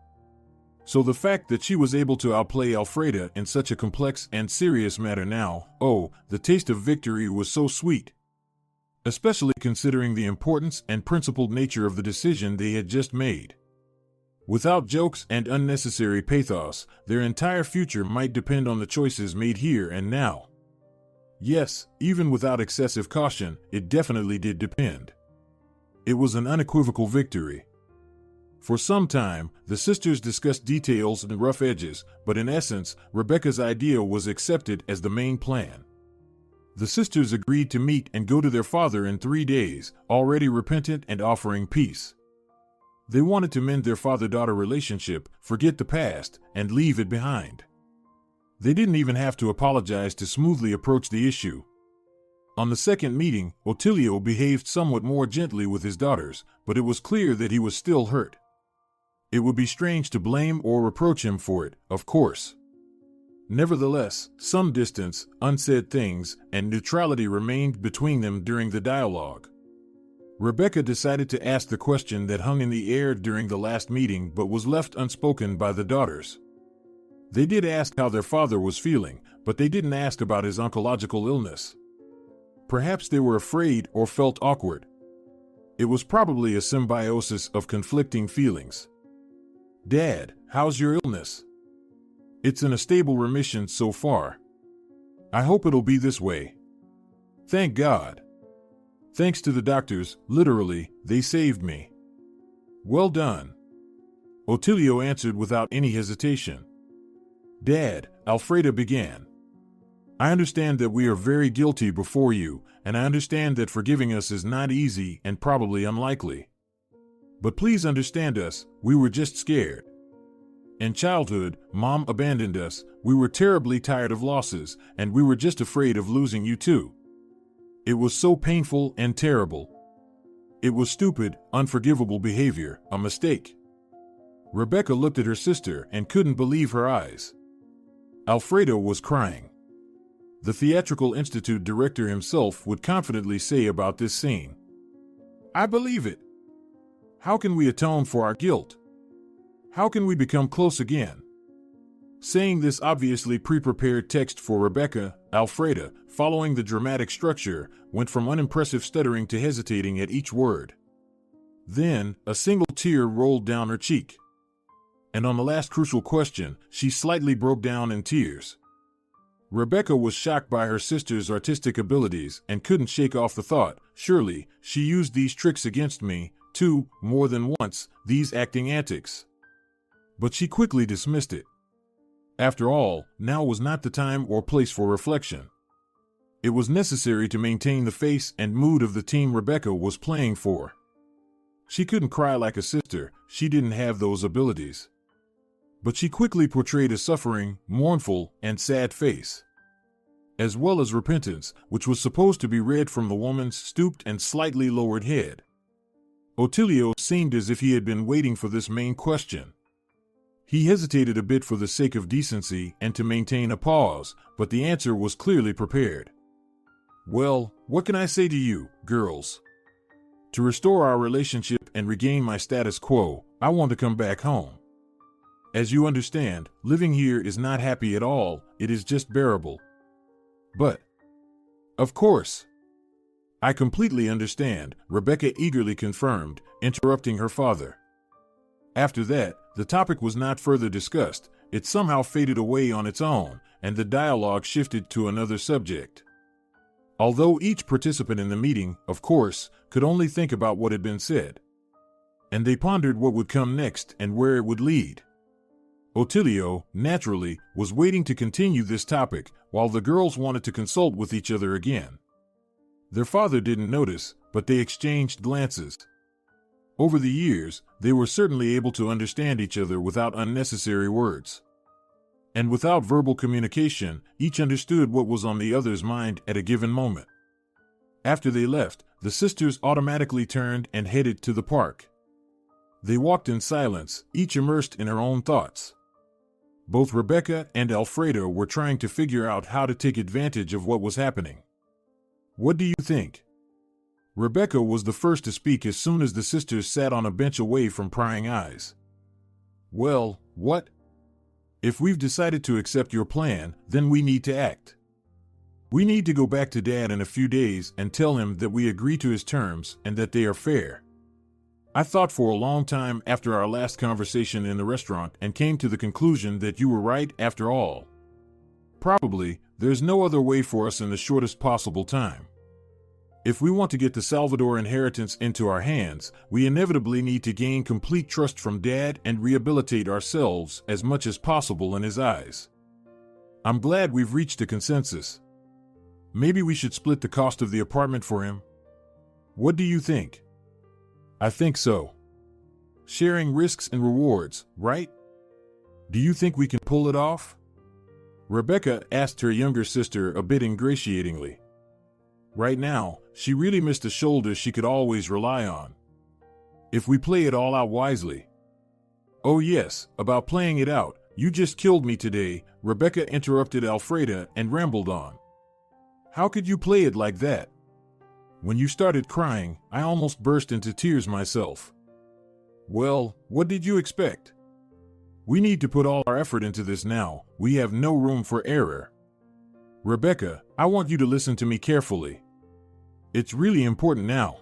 So the fact that she was able to outplay Alfreda in such a complex and serious matter now, oh, the taste of victory was so sweet. Especially considering the importance and principled nature of the decision they had just made. Without jokes and unnecessary pathos, their entire future might depend on the choices made here and now. Yes, even without excessive caution, it definitely did depend. It was an unequivocal victory. For some time, the sisters discussed details and rough edges, but in essence, Rebecca's idea was accepted as the main plan. The sisters agreed to meet and go to their father in 3 days, already repentant and offering peace. They wanted to mend their father-daughter relationship, forget the past, and leave it behind. They didn't even have to apologize to smoothly approach the issue. On the second meeting, Otilio behaved somewhat more gently with his daughters, but it was clear that he was still hurt. It would be strange to blame or reproach him for it, of course. Nevertheless, some distance, unsaid things, and neutrality remained between them during the dialogue. Rebecca decided to ask the question that hung in the air during the last meeting but was left unspoken by the daughters. They did ask how their father was feeling, but they didn't ask about his oncological illness. Perhaps they were afraid or felt awkward. It was probably a symbiosis of conflicting feelings. Dad, how's your illness? It's in a stable remission so far. I hope it'll be this way. Thank God. Thanks to the doctors, literally, they saved me. Well done. Otilio answered without any hesitation. Dad, Alfreda began. I understand that we are very guilty before you, and I understand that forgiving us is not easy and probably unlikely. But please understand us, we were just scared. In childhood, Mom abandoned us, we were terribly tired of losses, and we were just afraid of losing you too. It was so painful and terrible. It was stupid, unforgivable behavior, a mistake. Rebecca looked at her sister and couldn't believe her eyes. Alfredo was crying. The Theatrical Institute director himself would confidently say about this scene. I believe it. How can we atone for our guilt? How can we become close again? Saying this obviously pre-prepared text for Rebecca, Alfreda, following the dramatic structure, went from unimpressive stuttering to hesitating at each word. Then, a single tear rolled down her cheek. And on the last crucial question, she slightly broke down in tears. Rebecca was shocked by her sister's artistic abilities and couldn't shake off the thought, surely, she used these tricks against me, too, more than once, these acting antics. But she quickly dismissed it. After all, now was not the time or place for reflection. It was necessary to maintain the face and mood of the team Rebecca was playing for. She couldn't cry like a sister, she didn't have those abilities. But she quickly portrayed a suffering, mournful, and sad face, as well as repentance, which was supposed to be read from the woman's stooped and slightly lowered head. Otilio seemed as if he had been waiting for this main question. He hesitated a bit for the sake of decency and to maintain a pause, but the answer was clearly prepared. Well, what can I say to you, girls? To restore our relationship and regain my status quo, I want to come back home. As you understand, living here is not happy at all, it is just bearable. But, of course, I completely understand, Rebecca eagerly confirmed, interrupting her father. After that, the topic was not further discussed, it somehow faded away on its own, and the dialogue shifted to another subject. Although each participant in the meeting, of course, could only think about what had been said. And they pondered what would come next and where it would lead. Otilio, naturally, was waiting to continue this topic, while the girls wanted to consult with each other again. Their father didn't notice, but they exchanged glances. Over the years, they were certainly able to understand each other without unnecessary words. And without verbal communication, each understood what was on the other's mind at a given moment. After they left, the sisters automatically turned and headed to the park. They walked in silence, each immersed in her own thoughts. Both Rebecca and Alfredo were trying to figure out how to take advantage of what was happening. What do you think? Rebecca was the first to speak as soon as the sisters sat on a bench away from prying eyes. Well, what? If we've decided to accept your plan, then we need to act. We need to go back to Dad in a few days and tell him that we agree to his terms and that they are fair. I thought for a long time after our last conversation in the restaurant and came to the conclusion that you were right after all. Probably, there's no other way for us in the shortest possible time. If we want to get the Salvador inheritance into our hands, we inevitably need to gain complete trust from Dad and rehabilitate ourselves as much as possible in his eyes. I'm glad we've reached a consensus. Maybe we should split the cost of the apartment for him? What do you think? I think so. Sharing risks and rewards, right? Do you think we can pull it off? Rebecca asked her younger sister a bit ingratiatingly. Right now, she really missed a shoulder she could always rely on. If we play it all out wisely. Oh yes, about playing it out, you just killed me today, Rebecca interrupted Alfreda and rambled on. How could you play it like that? When you started crying, I almost burst into tears myself. Well, what did you expect? We need to put all our effort into this now, we have no room for error. Rebecca, I want you to listen to me carefully. It's really important now.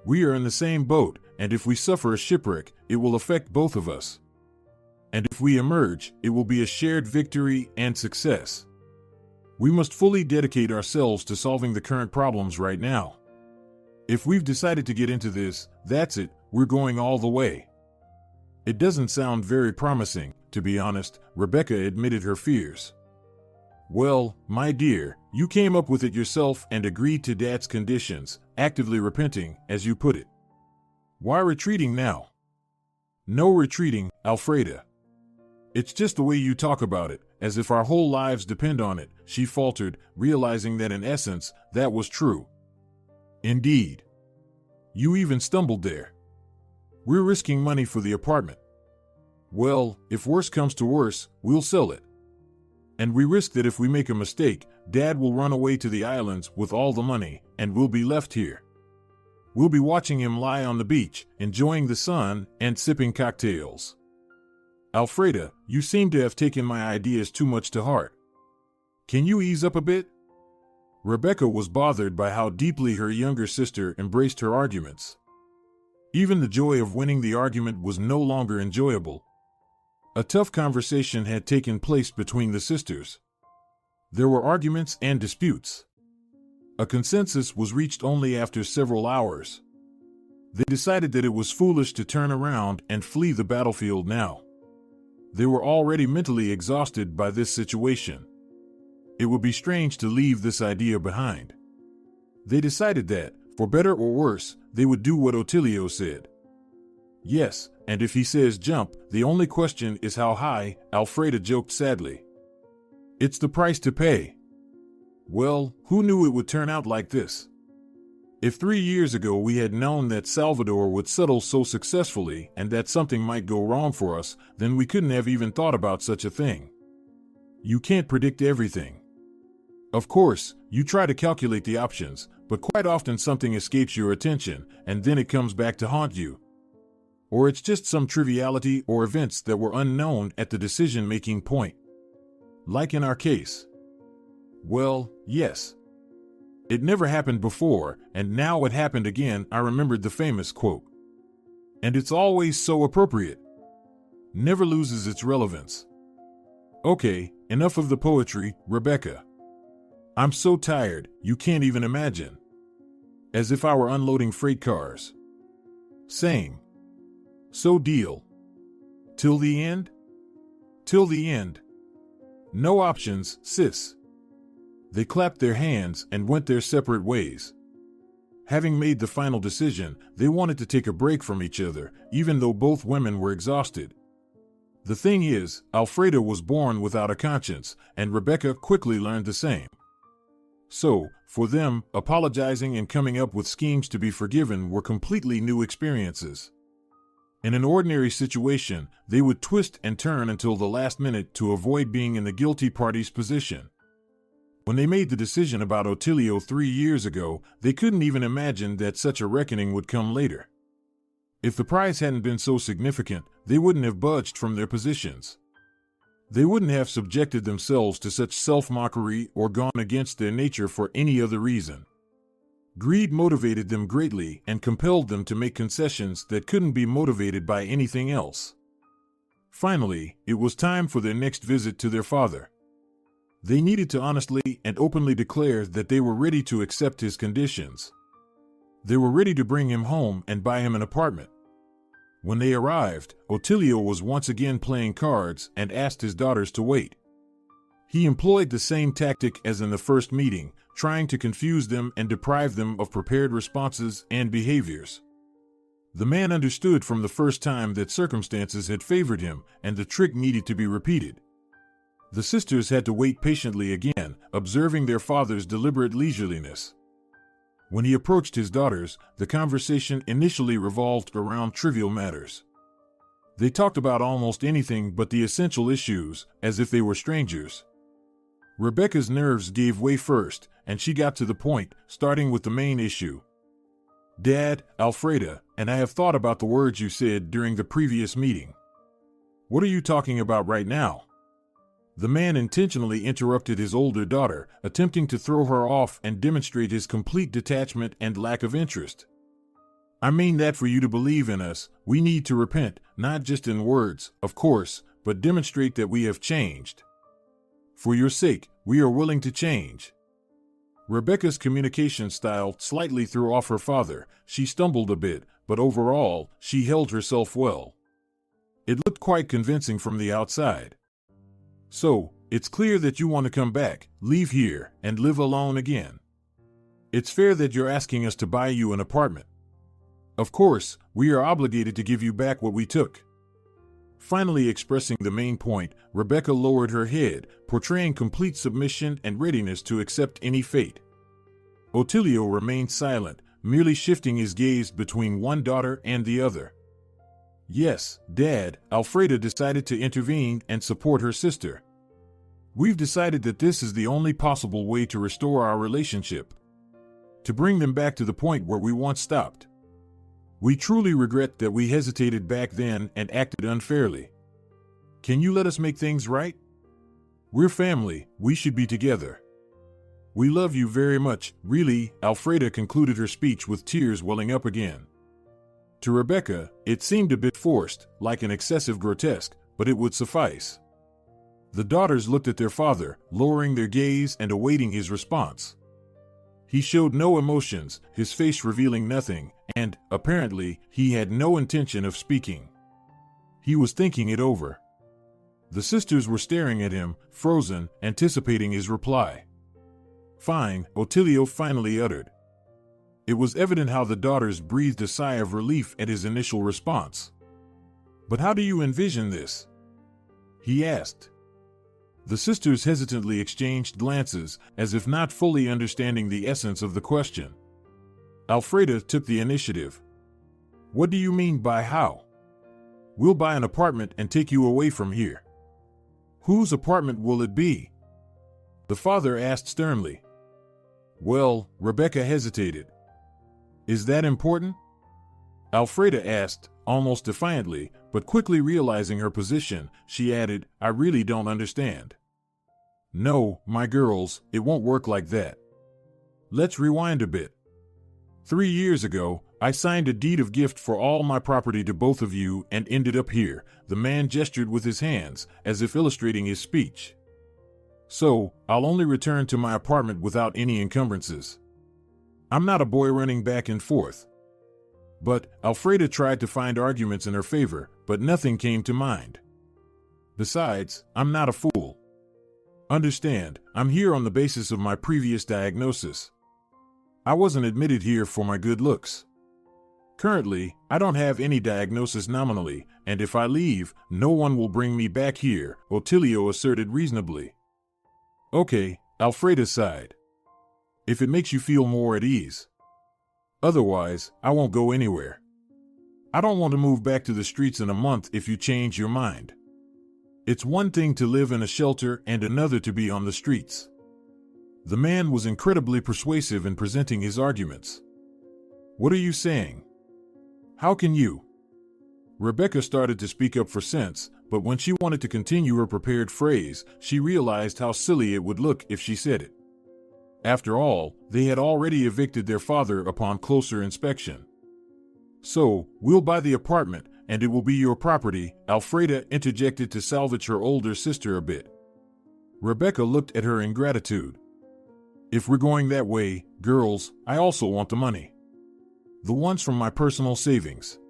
We are in the same boat, and if we suffer a shipwreck, it will affect both of us. And if we emerge, it will be a shared victory and success. We must fully dedicate ourselves to solving the current problems right now. If we've decided to get into this, that's it, we're going all the way. It doesn't sound very promising, to be honest, Rebecca admitted her fears. Well, my dear, you came up with it yourself and agreed to Dad's conditions, actively repenting, as you put it. Why retreating now? No retreating, Alfreda. It's just the way you talk about it, as if our whole lives depend on it, she faltered, realizing that in essence, that was true. Indeed. You even stumbled there. We're risking money for the apartment. Well, if worse comes to worse, we'll sell it. And we risk that if we make a mistake, Dad will run away to the islands with all the money, and we'll be left here. We'll be watching him lie on the beach, enjoying the sun and sipping cocktails. Alfreda, you seem to have taken my ideas too much to heart. Can you ease up a bit? Rebecca was bothered by how deeply her younger sister embraced her arguments. Even the joy of winning the argument was no longer enjoyable. A tough conversation had taken place between the sisters. There were arguments and disputes. A consensus was reached only after several hours. They decided that it was foolish to turn around and flee the battlefield now. They were already mentally exhausted by this situation. It would be strange to leave this idea behind. They decided that, for better or worse, they would do what Otilio said. Yes, and if he says jump, the only question is how high, Alfreda joked sadly. It's the price to pay. Well, who knew it would turn out like this? If 3 years ago we had known that Salvador would settle so successfully and that something might go wrong for us, then we couldn't have even thought about such a thing. You can't predict everything. Of course, you try to calculate the options, but quite often something escapes your attention, and then it comes back to haunt you. Or it's just some triviality or events that were unknown at the decision-making point. Like in our case. Well, yes. It never happened before, and now it happened again. I remembered the famous quote. And it's always so appropriate. Never loses its relevance. Okay, enough of the poetry, Rebecca. I'm so tired, you can't even imagine. As if I were unloading freight cars. Same. So deal. Till the end? Till the end. No options, sis. They clapped their hands and went their separate ways. Having made the final decision, they wanted to take a break from each other, even though both women were exhausted. The thing is, Alfreda was born without a conscience, and Rebecca quickly learned the same. So, for them, apologizing and coming up with schemes to be forgiven were completely new experiences. In an ordinary situation, they would twist and turn until the last minute to avoid being in the guilty party's position. When they made the decision about Otilio 3 years ago, they couldn't even imagine that such a reckoning would come later. If the prize hadn't been so significant, they wouldn't have budged from their positions. They wouldn't have subjected themselves to such self-mockery or gone against their nature for any other reason. Greed motivated them greatly and compelled them to make concessions that couldn't be motivated by anything else. Finally, it was time for their next visit to their father. They needed to honestly and openly declare that they were ready to accept his conditions. They were ready to bring him home and buy him an apartment. When they arrived, Otilio was once again playing cards and asked his daughters to wait. He employed the same tactic as in the first meeting, trying to confuse them and deprive them of prepared responses and behaviors. The man understood from the first time that circumstances had favored him and the trick needed to be repeated. The sisters had to wait patiently again, observing their father's deliberate leisureliness. When he approached his daughters, the conversation initially revolved around trivial matters. They talked about almost anything but the essential issues, as if they were strangers. Rebecca's nerves gave way first, and she got to the point, starting with the main issue. Dad, Alfreda, and I have thought about the words you said during the previous meeting. What are you talking about right now? The man intentionally interrupted his older daughter, attempting to throw her off and demonstrate his complete detachment and lack of interest. I mean that for you to believe in us, we need to repent, not just in words, of course, but demonstrate that we have changed. For your sake, we are willing to change. Rebecca's communication style slightly threw off her father. She stumbled a bit, but overall, she held herself well. It looked quite convincing from the outside. So, it's clear that you want to come back, leave here, and live alone again. It's fair that you're asking us to buy you an apartment. Of course, we are obligated to give you back what we took. Finally expressing the main point, Rebecca lowered her head, portraying complete submission and readiness to accept any fate. Otilio remained silent, merely shifting his gaze between one daughter and the other. Yes, Dad, Alfreda decided to intervene and support her sister. We've decided that this is the only possible way to restore our relationship. To bring them back to the point where we once stopped. We truly regret that we hesitated back then and acted unfairly. Can you let us make things right? We're family, we should be together. We love you very much, really, Alfreda concluded her speech with tears welling up again. To Rebecca, it seemed a bit forced, like an excessive grotesque, but it would suffice. The daughters looked at their father, lowering their gaze and awaiting his response. He showed no emotions, his face revealing nothing, and, apparently, he had no intention of speaking. He was thinking it over. The sisters were staring at him, frozen, anticipating his reply. "Fine," Otilio finally uttered. It was evident how the daughters breathed a sigh of relief at his initial response. "But how do you envision this?" he asked. The sisters hesitantly exchanged glances, as if not fully understanding the essence of the question. Alfreda took the initiative. "What do you mean by how?" "We'll buy an apartment and take you away from here." "Whose apartment will it be?" the father asked sternly. "Well," Rebecca hesitated. "Is that important?" Alfreda asked, almost defiantly, but quickly realizing her position, she added, "I really don't understand." "No, my girls, it won't work like that. Let's rewind a bit. 3 years ago, I signed a deed of gift for all my property to both of you and ended up here." The man gestured with his hands, as if illustrating his speech. "So, I'll only return to my apartment without any encumbrances. I'm not a boy running back and forth." But Alfreda tried to find arguments in her favor, but nothing came to mind. "Besides, I'm not a fool. Understand, I'm here on the basis of my previous diagnosis. I wasn't admitted here for my good looks. Currently, I don't have any diagnosis nominally, and if I leave, no one will bring me back here," Otilio asserted reasonably. "Okay," Alfreda sighed. "If it makes you feel more at ease. Otherwise, I won't go anywhere. I don't want to move back to the streets in a month if you change your mind. It's one thing to live in a shelter and another to be on the streets." The man was incredibly persuasive in presenting his arguments. "What are you saying? How can you?" Rebecca started to speak up for sense, but when she wanted to continue her prepared phrase, she realized how silly it would look if she said it. After all, they had already evicted their father upon closer inspection. "So, we'll buy the apartment, and it will be your property," Alfreda interjected to salvage her older sister a bit. Rebecca looked at her in gratitude. "If we're going that way, girls, I also want the money. The ones from my personal savings.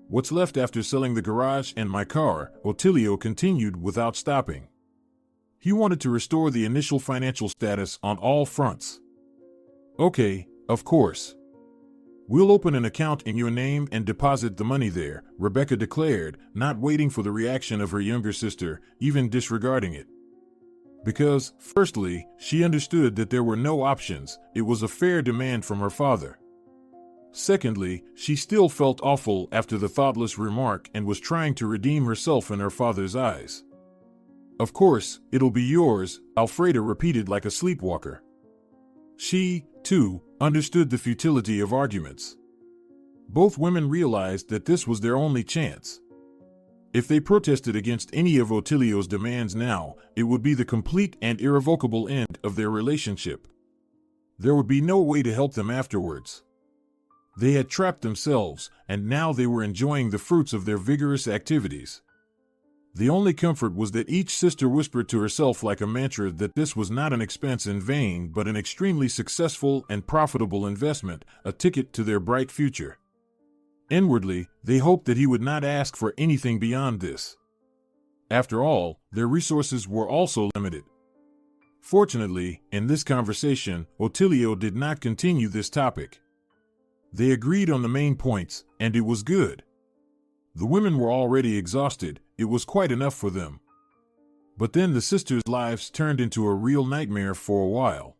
What's left after selling the garage and my car," Otilio continued without stopping. He wanted to restore the initial financial status on all fronts. "Okay, of course. We'll open an account in your name and deposit the money there," Rebecca declared, not waiting for the reaction of her younger sister, even disregarding it. Because, firstly, she understood that there were no options, it was a fair demand from her father. Secondly, she still felt awful after the thoughtless remark and was trying to redeem herself in her father's eyes. "Of course, it'll be yours," Alfreda repeated like a sleepwalker. She, too, understood the futility of arguments. Both women realized that this was their only chance. If they protested against any of Otilio's demands now, it would be the complete and irrevocable end of their relationship. There would be no way to help them afterwards. They had trapped themselves, and now they were enjoying the fruits of their vigorous activities. The only comfort was that each sister whispered to herself like a mantra that this was not an expense in vain but an extremely successful and profitable investment, a ticket to their bright future. Inwardly, they hoped that he would not ask for anything beyond this. After all, their resources were also limited. Fortunately, in this conversation, Otilio did not continue this topic. They agreed on the main points, and it was good. The women were already exhausted, it was quite enough for them. But then the sisters' lives turned into a real nightmare for a while.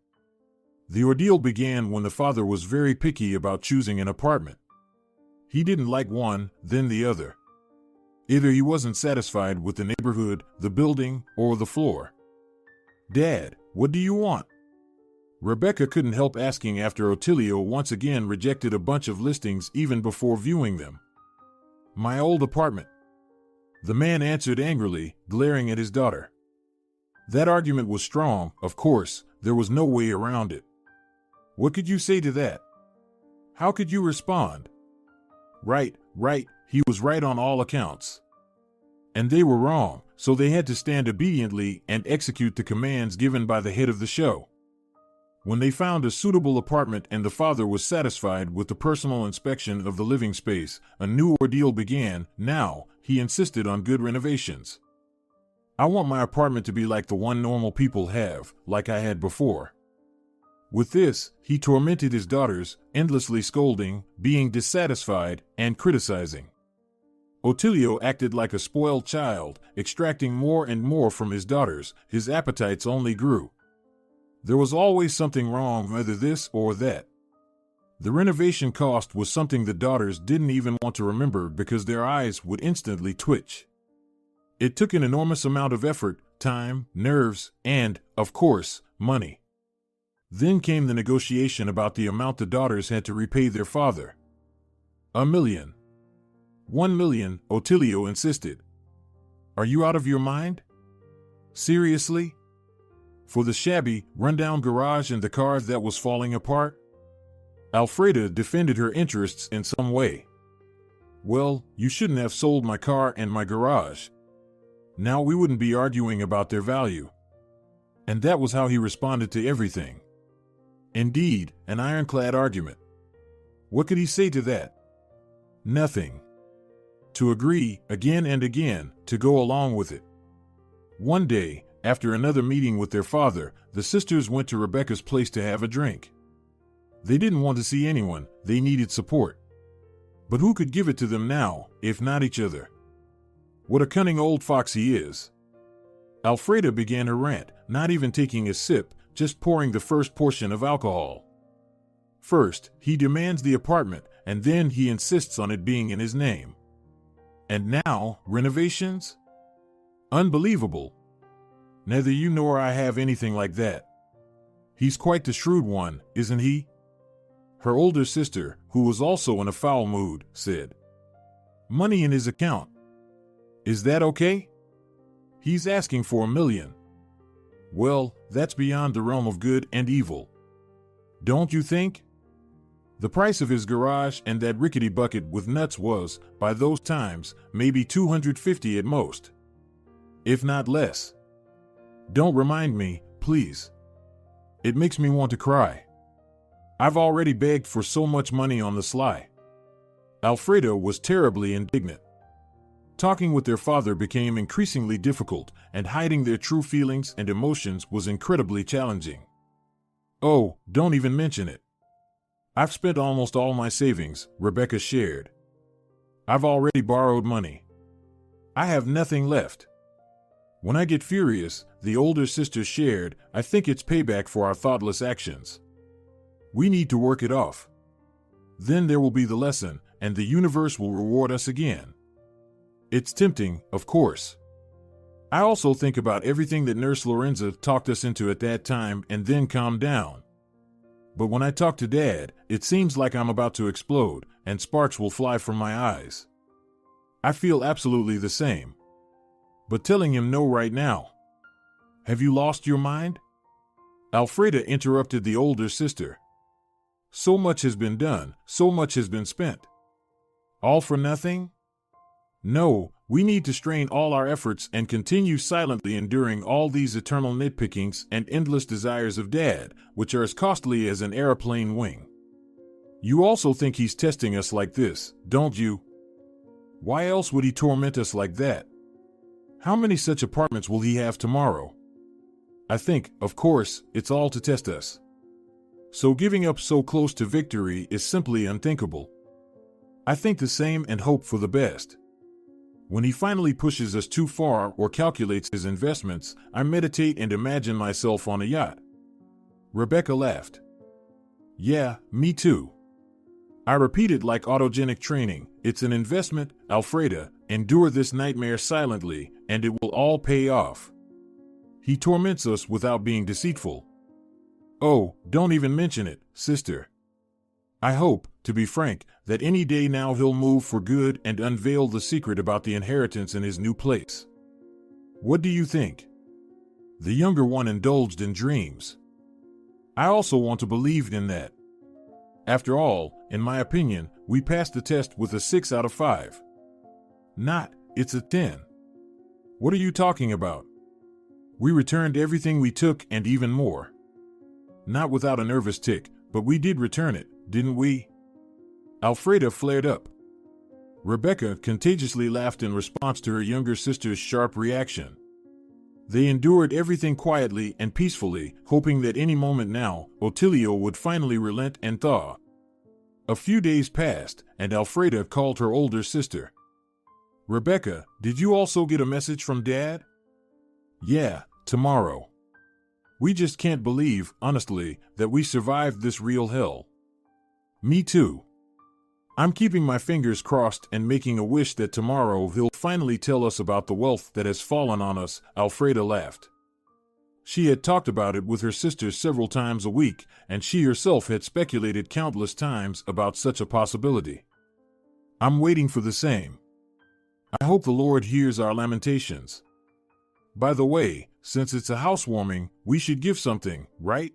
The ordeal began when the father was very picky about choosing an apartment. He didn't like one, then the other. Either he wasn't satisfied with the neighborhood, the building, or the floor. "Dad, what do you want?" Rebecca couldn't help asking after Otilio once again rejected a bunch of listings even before viewing them. "My old apartment," the man answered angrily, glaring at his daughter. That argument was strong, of course, there was no way around it. What could you say to that? How could you respond? Right, he was right on all accounts. And they were wrong, so they had to stand obediently and execute the commands given by the head of the show. When they found a suitable apartment and the father was satisfied with the personal inspection of the living space, a new ordeal began. Now, he insisted on good renovations. I want my apartment to be like the one normal people have, like I had before. With this, he tormented his daughters, endlessly scolding, being dissatisfied, and criticizing. Otilio acted like a spoiled child, extracting more and more from his daughters. His appetites only grew. There was always something wrong, whether this or that. The renovation cost was something the daughters didn't even want to remember because their eyes would instantly twitch. It took an enormous amount of effort, time, nerves, and, of course, money. Then came the negotiation about the amount the daughters had to repay their father. $1 million. $1 million, Otilio insisted. Are you out of your mind? Seriously? For the shabby, rundown garage and the car that was falling apart? Alfreda defended her interests in some way. Well, you shouldn't have sold my car and my garage. Now we wouldn't be arguing about their value. And that was how he responded to everything. Indeed, an ironclad argument. What could he say to that? Nothing. To agree, again and again, to go along with it. One day, after another meeting with their father, the sisters went to Rebecca's place to have a drink. They didn't want to see anyone, they needed support. But who could give it to them now, if not each other? What a cunning old fox he is. Alfreda began her rant, not even taking a sip, just pouring the first portion of alcohol. First, he demands the apartment, and then he insists on it being in his name. And now, renovations? Unbelievable. Neither you nor I have anything like that. He's quite the shrewd one, isn't he? Her older sister, who was also in a foul mood, said. Money in his account. Is that okay? He's asking for $1 million. Well, that's beyond the realm of good and evil. Don't you think? The price of his garage and that rickety bucket with nuts was, by those times, maybe $250 at most. If not less. Don't remind me, please. It makes me want to cry. I've already begged for so much money on the sly. Alfreda was terribly indignant. Talking with their father became increasingly difficult, and hiding their true feelings and emotions was incredibly challenging. Oh, don't even mention it. I've spent almost all my savings, Rebecca shared. I've already borrowed money. I have nothing left. When I get furious, the older sister shared, I think it's payback for our thoughtless actions. We need to work it off. Then there will be the lesson, and the universe will reward us again. It's tempting, of course. I also think about everything that Nurse Lorenza talked us into at that time and then calmed down. But when I talk to Dad, it seems like I'm about to explode, and sparks will fly from my eyes. I feel absolutely the same. But telling him no right now. Have you lost your mind? Alfreda interrupted the older sister. So much has been done, so much has been spent. All for nothing? No, we need to strain all our efforts and continue silently enduring all these eternal nitpickings and endless desires of Dad, which are as costly as an airplane wing. You also think he's testing us like this, don't you? Why else would he torment us like that? How many such apartments will he have tomorrow? I think, of course, it's all to test us. So giving up so close to victory is simply unthinkable. I think the same and hope for the best. When he finally pushes us too far or calculates his investments, I meditate and imagine myself on a yacht. Rebecca laughed. Yeah, me too. I repeat it like autogenic training. It's an investment, Alfreda. Endure this nightmare silently, and it will all pay off. He torments us without being deceitful. Oh, don't even mention it, sister. I hope, to be frank, that any day now he'll move for good and unveil the secret about the inheritance in his new place. What do you think? The younger one indulged in dreams. I also want to believe in that. After all, in my opinion, we passed the test with a 6 out of 5. Not, it's a 10. What are you talking about? We returned everything we took and even more. Not without a nervous tick, but we did return it, didn't we? Alfreda flared up. Rebecca contagiously laughed in response to her younger sister's sharp reaction. They endured everything quietly and peacefully, hoping that any moment now, Otilio would finally relent and thaw. A few days passed, and Alfreda called her older sister. Rebecca, did you also get a message from Dad? Yeah, tomorrow. We just can't believe, honestly, that we survived this real hell. Me too. I'm keeping my fingers crossed and making a wish that tomorrow he'll finally tell us about the wealth that has fallen on us, Alfreda laughed. She had talked about it with her sisters several times a week, and she herself had speculated countless times about such a possibility. I'm waiting for the same. I hope the Lord hears our lamentations. By the way, since it's a housewarming, we should give something, right?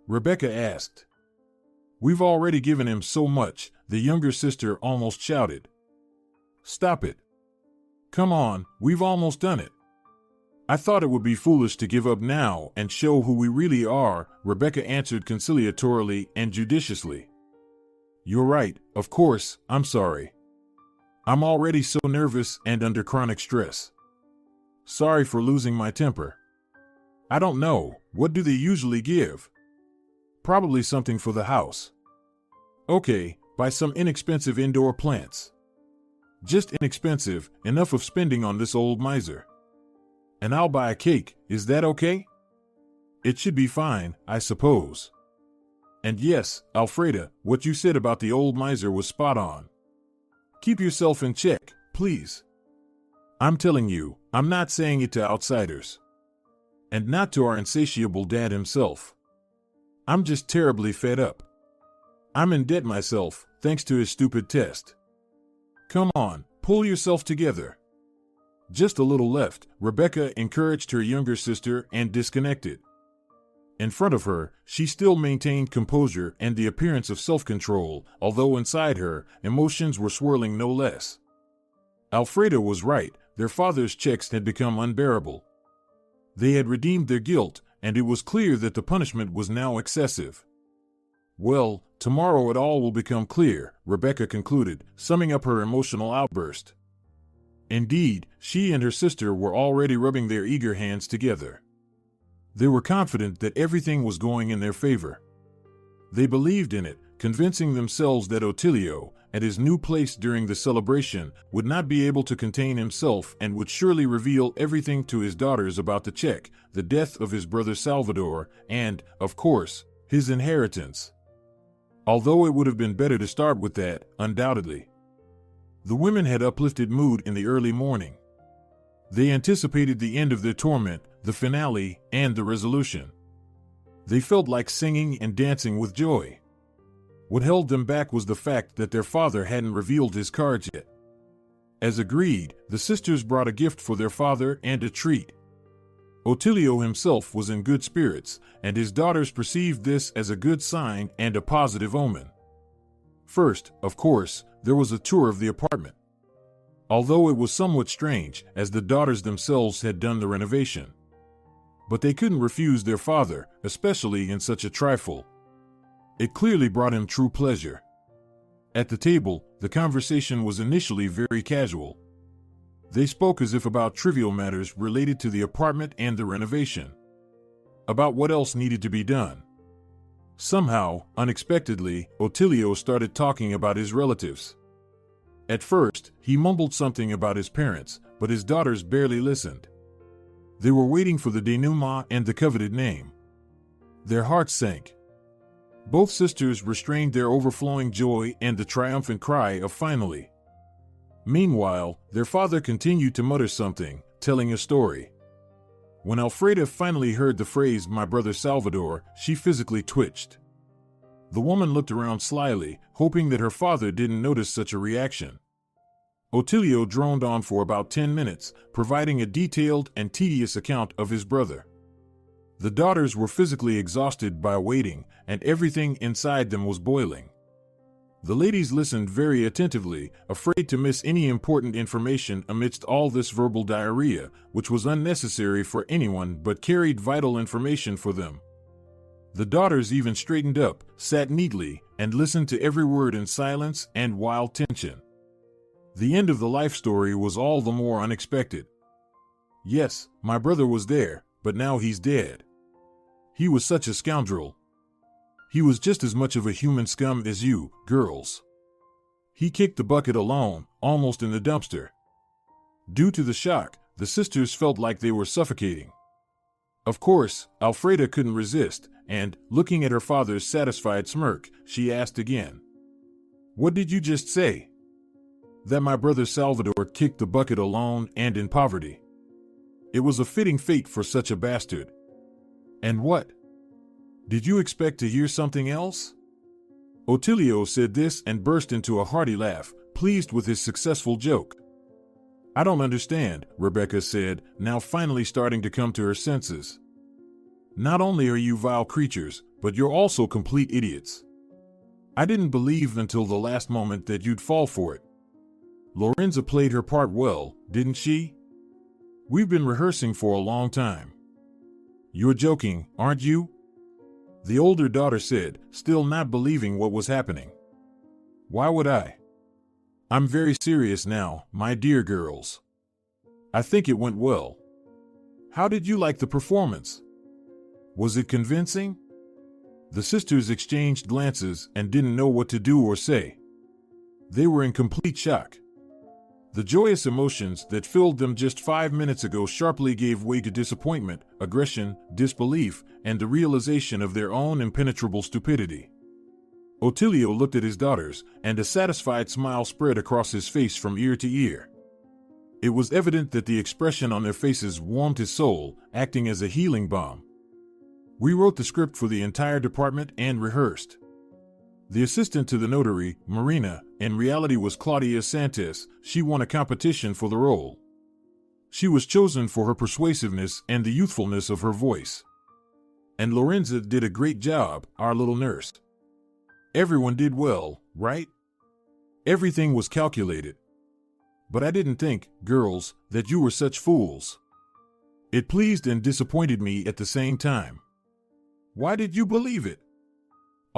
Rebecca asked. We've already given him so much, the younger sister almost shouted. Stop it. Come on, we've almost done it. I thought it would be foolish to give up now and show who we really are, Rebecca answered conciliatorily and judiciously. You're right, of course, I'm sorry. I'm already so nervous and under chronic stress. Sorry for losing my temper. I don't know, what do they usually give? Probably something for the house. Okay, buy some inexpensive indoor plants. Just inexpensive, enough of spending on this old miser. And I'll buy a cake, is that okay? It should be fine, I suppose. And yes, Alfreda, what you said about the old miser was spot on. Keep yourself in check, please. I'm telling you, I'm not saying it to outsiders. And not to our insatiable dad himself. I'm just terribly fed up. I'm in debt myself, thanks to his stupid test. Come on, pull yourself together. Just a little left, Rebecca encouraged her younger sister and disconnected. In front of her, she still maintained composure and the appearance of self-control, although inside her, emotions were swirling no less. Alfreda was right, their father's checks had become unbearable. They had redeemed their guilt, and it was clear that the punishment was now excessive. Well, tomorrow it all will become clear, Rebecca concluded, summing up her emotional outburst. Indeed, she and her sister were already rubbing their eager hands together. They were confident that everything was going in their favor. They believed in it, convincing themselves that Otilio, at his new place during the celebration, would not be able to contain himself and would surely reveal everything to his daughters about the check, the death of his brother Salvador, and, of course, his inheritance. Although it would have been better to start with that, undoubtedly. The women had uplifted mood in the early morning. They anticipated the end of their torment, the finale, and the resolution. They felt like singing and dancing with joy. What held them back was the fact that their father hadn't revealed his cards yet. As agreed, the sisters brought a gift for their father and a treat. Otilio himself was in good spirits, and his daughters perceived this as a good sign and a positive omen. First, of course, there was a tour of the apartment. Although it was somewhat strange, as the daughters themselves had done the renovation. But they couldn't refuse their father, especially in such a trifle. It clearly brought him true pleasure. At the table, the conversation was initially very casual. They spoke as if about trivial matters related to the apartment and the renovation. About what else needed to be done. Somehow, unexpectedly, Otilio started talking about his relatives. At first, he mumbled something about his parents, but his daughters barely listened. They were waiting for the denouement and the coveted name. Their hearts sank. Both sisters restrained their overflowing joy and the triumphant cry of finally. Meanwhile, their father continued to mutter something, telling a story. When Alfreda finally heard the phrase "my brother Salvador," she physically twitched. The woman looked around slyly, hoping that her father didn't notice such a reaction. Otilio droned on for about 10 minutes, providing a detailed and tedious account of his brother. The daughters were physically exhausted by waiting, and everything inside them was boiling. The ladies listened very attentively, afraid to miss any important information amidst all this verbal diarrhea, which was unnecessary for anyone but carried vital information for them. The daughters even straightened up, sat neatly, and listened to every word in silence and wild tension. The end of the life story was all the more unexpected. Yes, my brother was there, but now he's dead. He was such a scoundrel. He was just as much of a human scum as you, girls. He kicked the bucket alone, almost in the dumpster. Due to the shock, the sisters felt like they were suffocating. Of course, Alfreda couldn't resist, and, looking at her father's satisfied smirk, she asked again, "What did you just say?" "That my brother Salvador kicked the bucket alone and in poverty. It was a fitting fate for such a bastard." "And what? Did you expect to hear something else?" Otilio said this and burst into a hearty laugh, pleased with his successful joke. "I don't understand," Rebecca said, now finally starting to come to her senses. "Not only are you vile creatures, but you're also complete idiots. I didn't believe until the last moment that you'd fall for it. Lorenza played her part well, didn't she? We've been rehearsing for a long time." "You're joking, aren't you?" the older daughter said, still not believing what was happening. "Why would I? I'm very serious now, my dear girls. I think it went well. How did you like the performance? Was it convincing?" The sisters exchanged glances and didn't know what to do or say. They were in complete shock. The joyous emotions that filled them just 5 minutes ago sharply gave way to disappointment, aggression, disbelief, and the realization of their own impenetrable stupidity. Otilio looked at his daughters, and a satisfied smile spread across his face from ear to ear. It was evident that the expression on their faces warmed his soul, acting as a healing balm. "We wrote the script for the entire department and rehearsed. The assistant to the notary, Marina, in reality was Claudia Santos. She won a competition for the role. She was chosen for her persuasiveness and the youthfulness of her voice. And Lorenza did a great job, our little nurse. Everyone did well, right? Everything was calculated. But I didn't think, girls, that you were such fools. It pleased and disappointed me at the same time. Why did you believe it?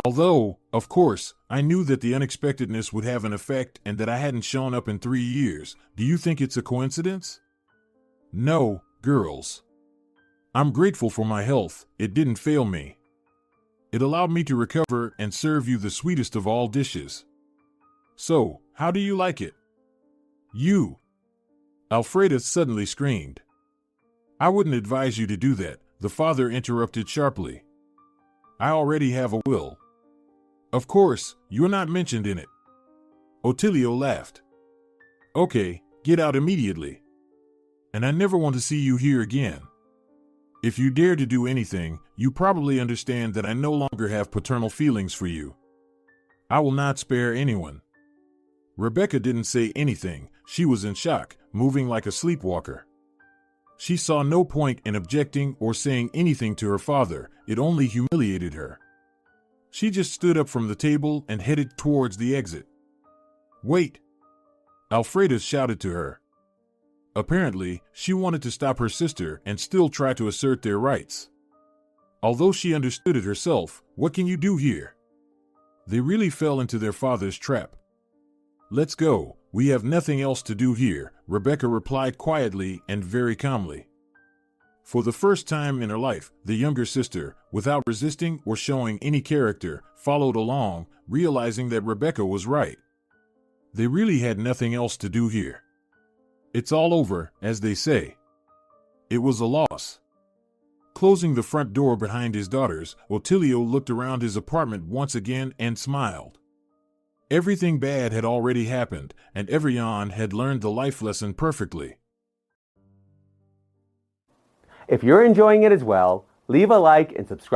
Although, of course, I knew that the unexpectedness would have an effect and that I hadn't shown up in 3 years, do you think it's a coincidence? No, girls. I'm grateful for my health, it didn't fail me. It allowed me to recover and serve you the sweetest of all dishes. So, how do you like it?" "You!" Alfreda suddenly screamed. "I wouldn't advise you to do that," the father interrupted sharply. "I already have a will. Of course, you're not mentioned in it." Otilio laughed. "Okay, get out immediately. And I never want to see you here again. If you dare to do anything, you probably understand that I no longer have paternal feelings for you. I will not spare anyone." Rebecca didn't say anything. She was in shock, moving like a sleepwalker. She saw no point in objecting or saying anything to her father. It only humiliated her. She just stood up from the table and headed towards the exit. "Wait!" Alfreda shouted to her. Apparently, she wanted to stop her sister and still try to assert their rights. Although she understood it herself, what can you do here? They really fell into their father's trap. "Let's go, we have nothing else to do here," Rebecca replied quietly and very calmly. For the first time in her life, the younger sister, without resisting or showing any character, followed along, realizing that Rebecca was right. They really had nothing else to do here. It's all over, as they say. It was a loss. Closing the front door behind his daughters, Otilio looked around his apartment once again and smiled. Everything bad had already happened, and everyone had learned the life lesson perfectly. If you're enjoying it as well, leave a like and subscribe.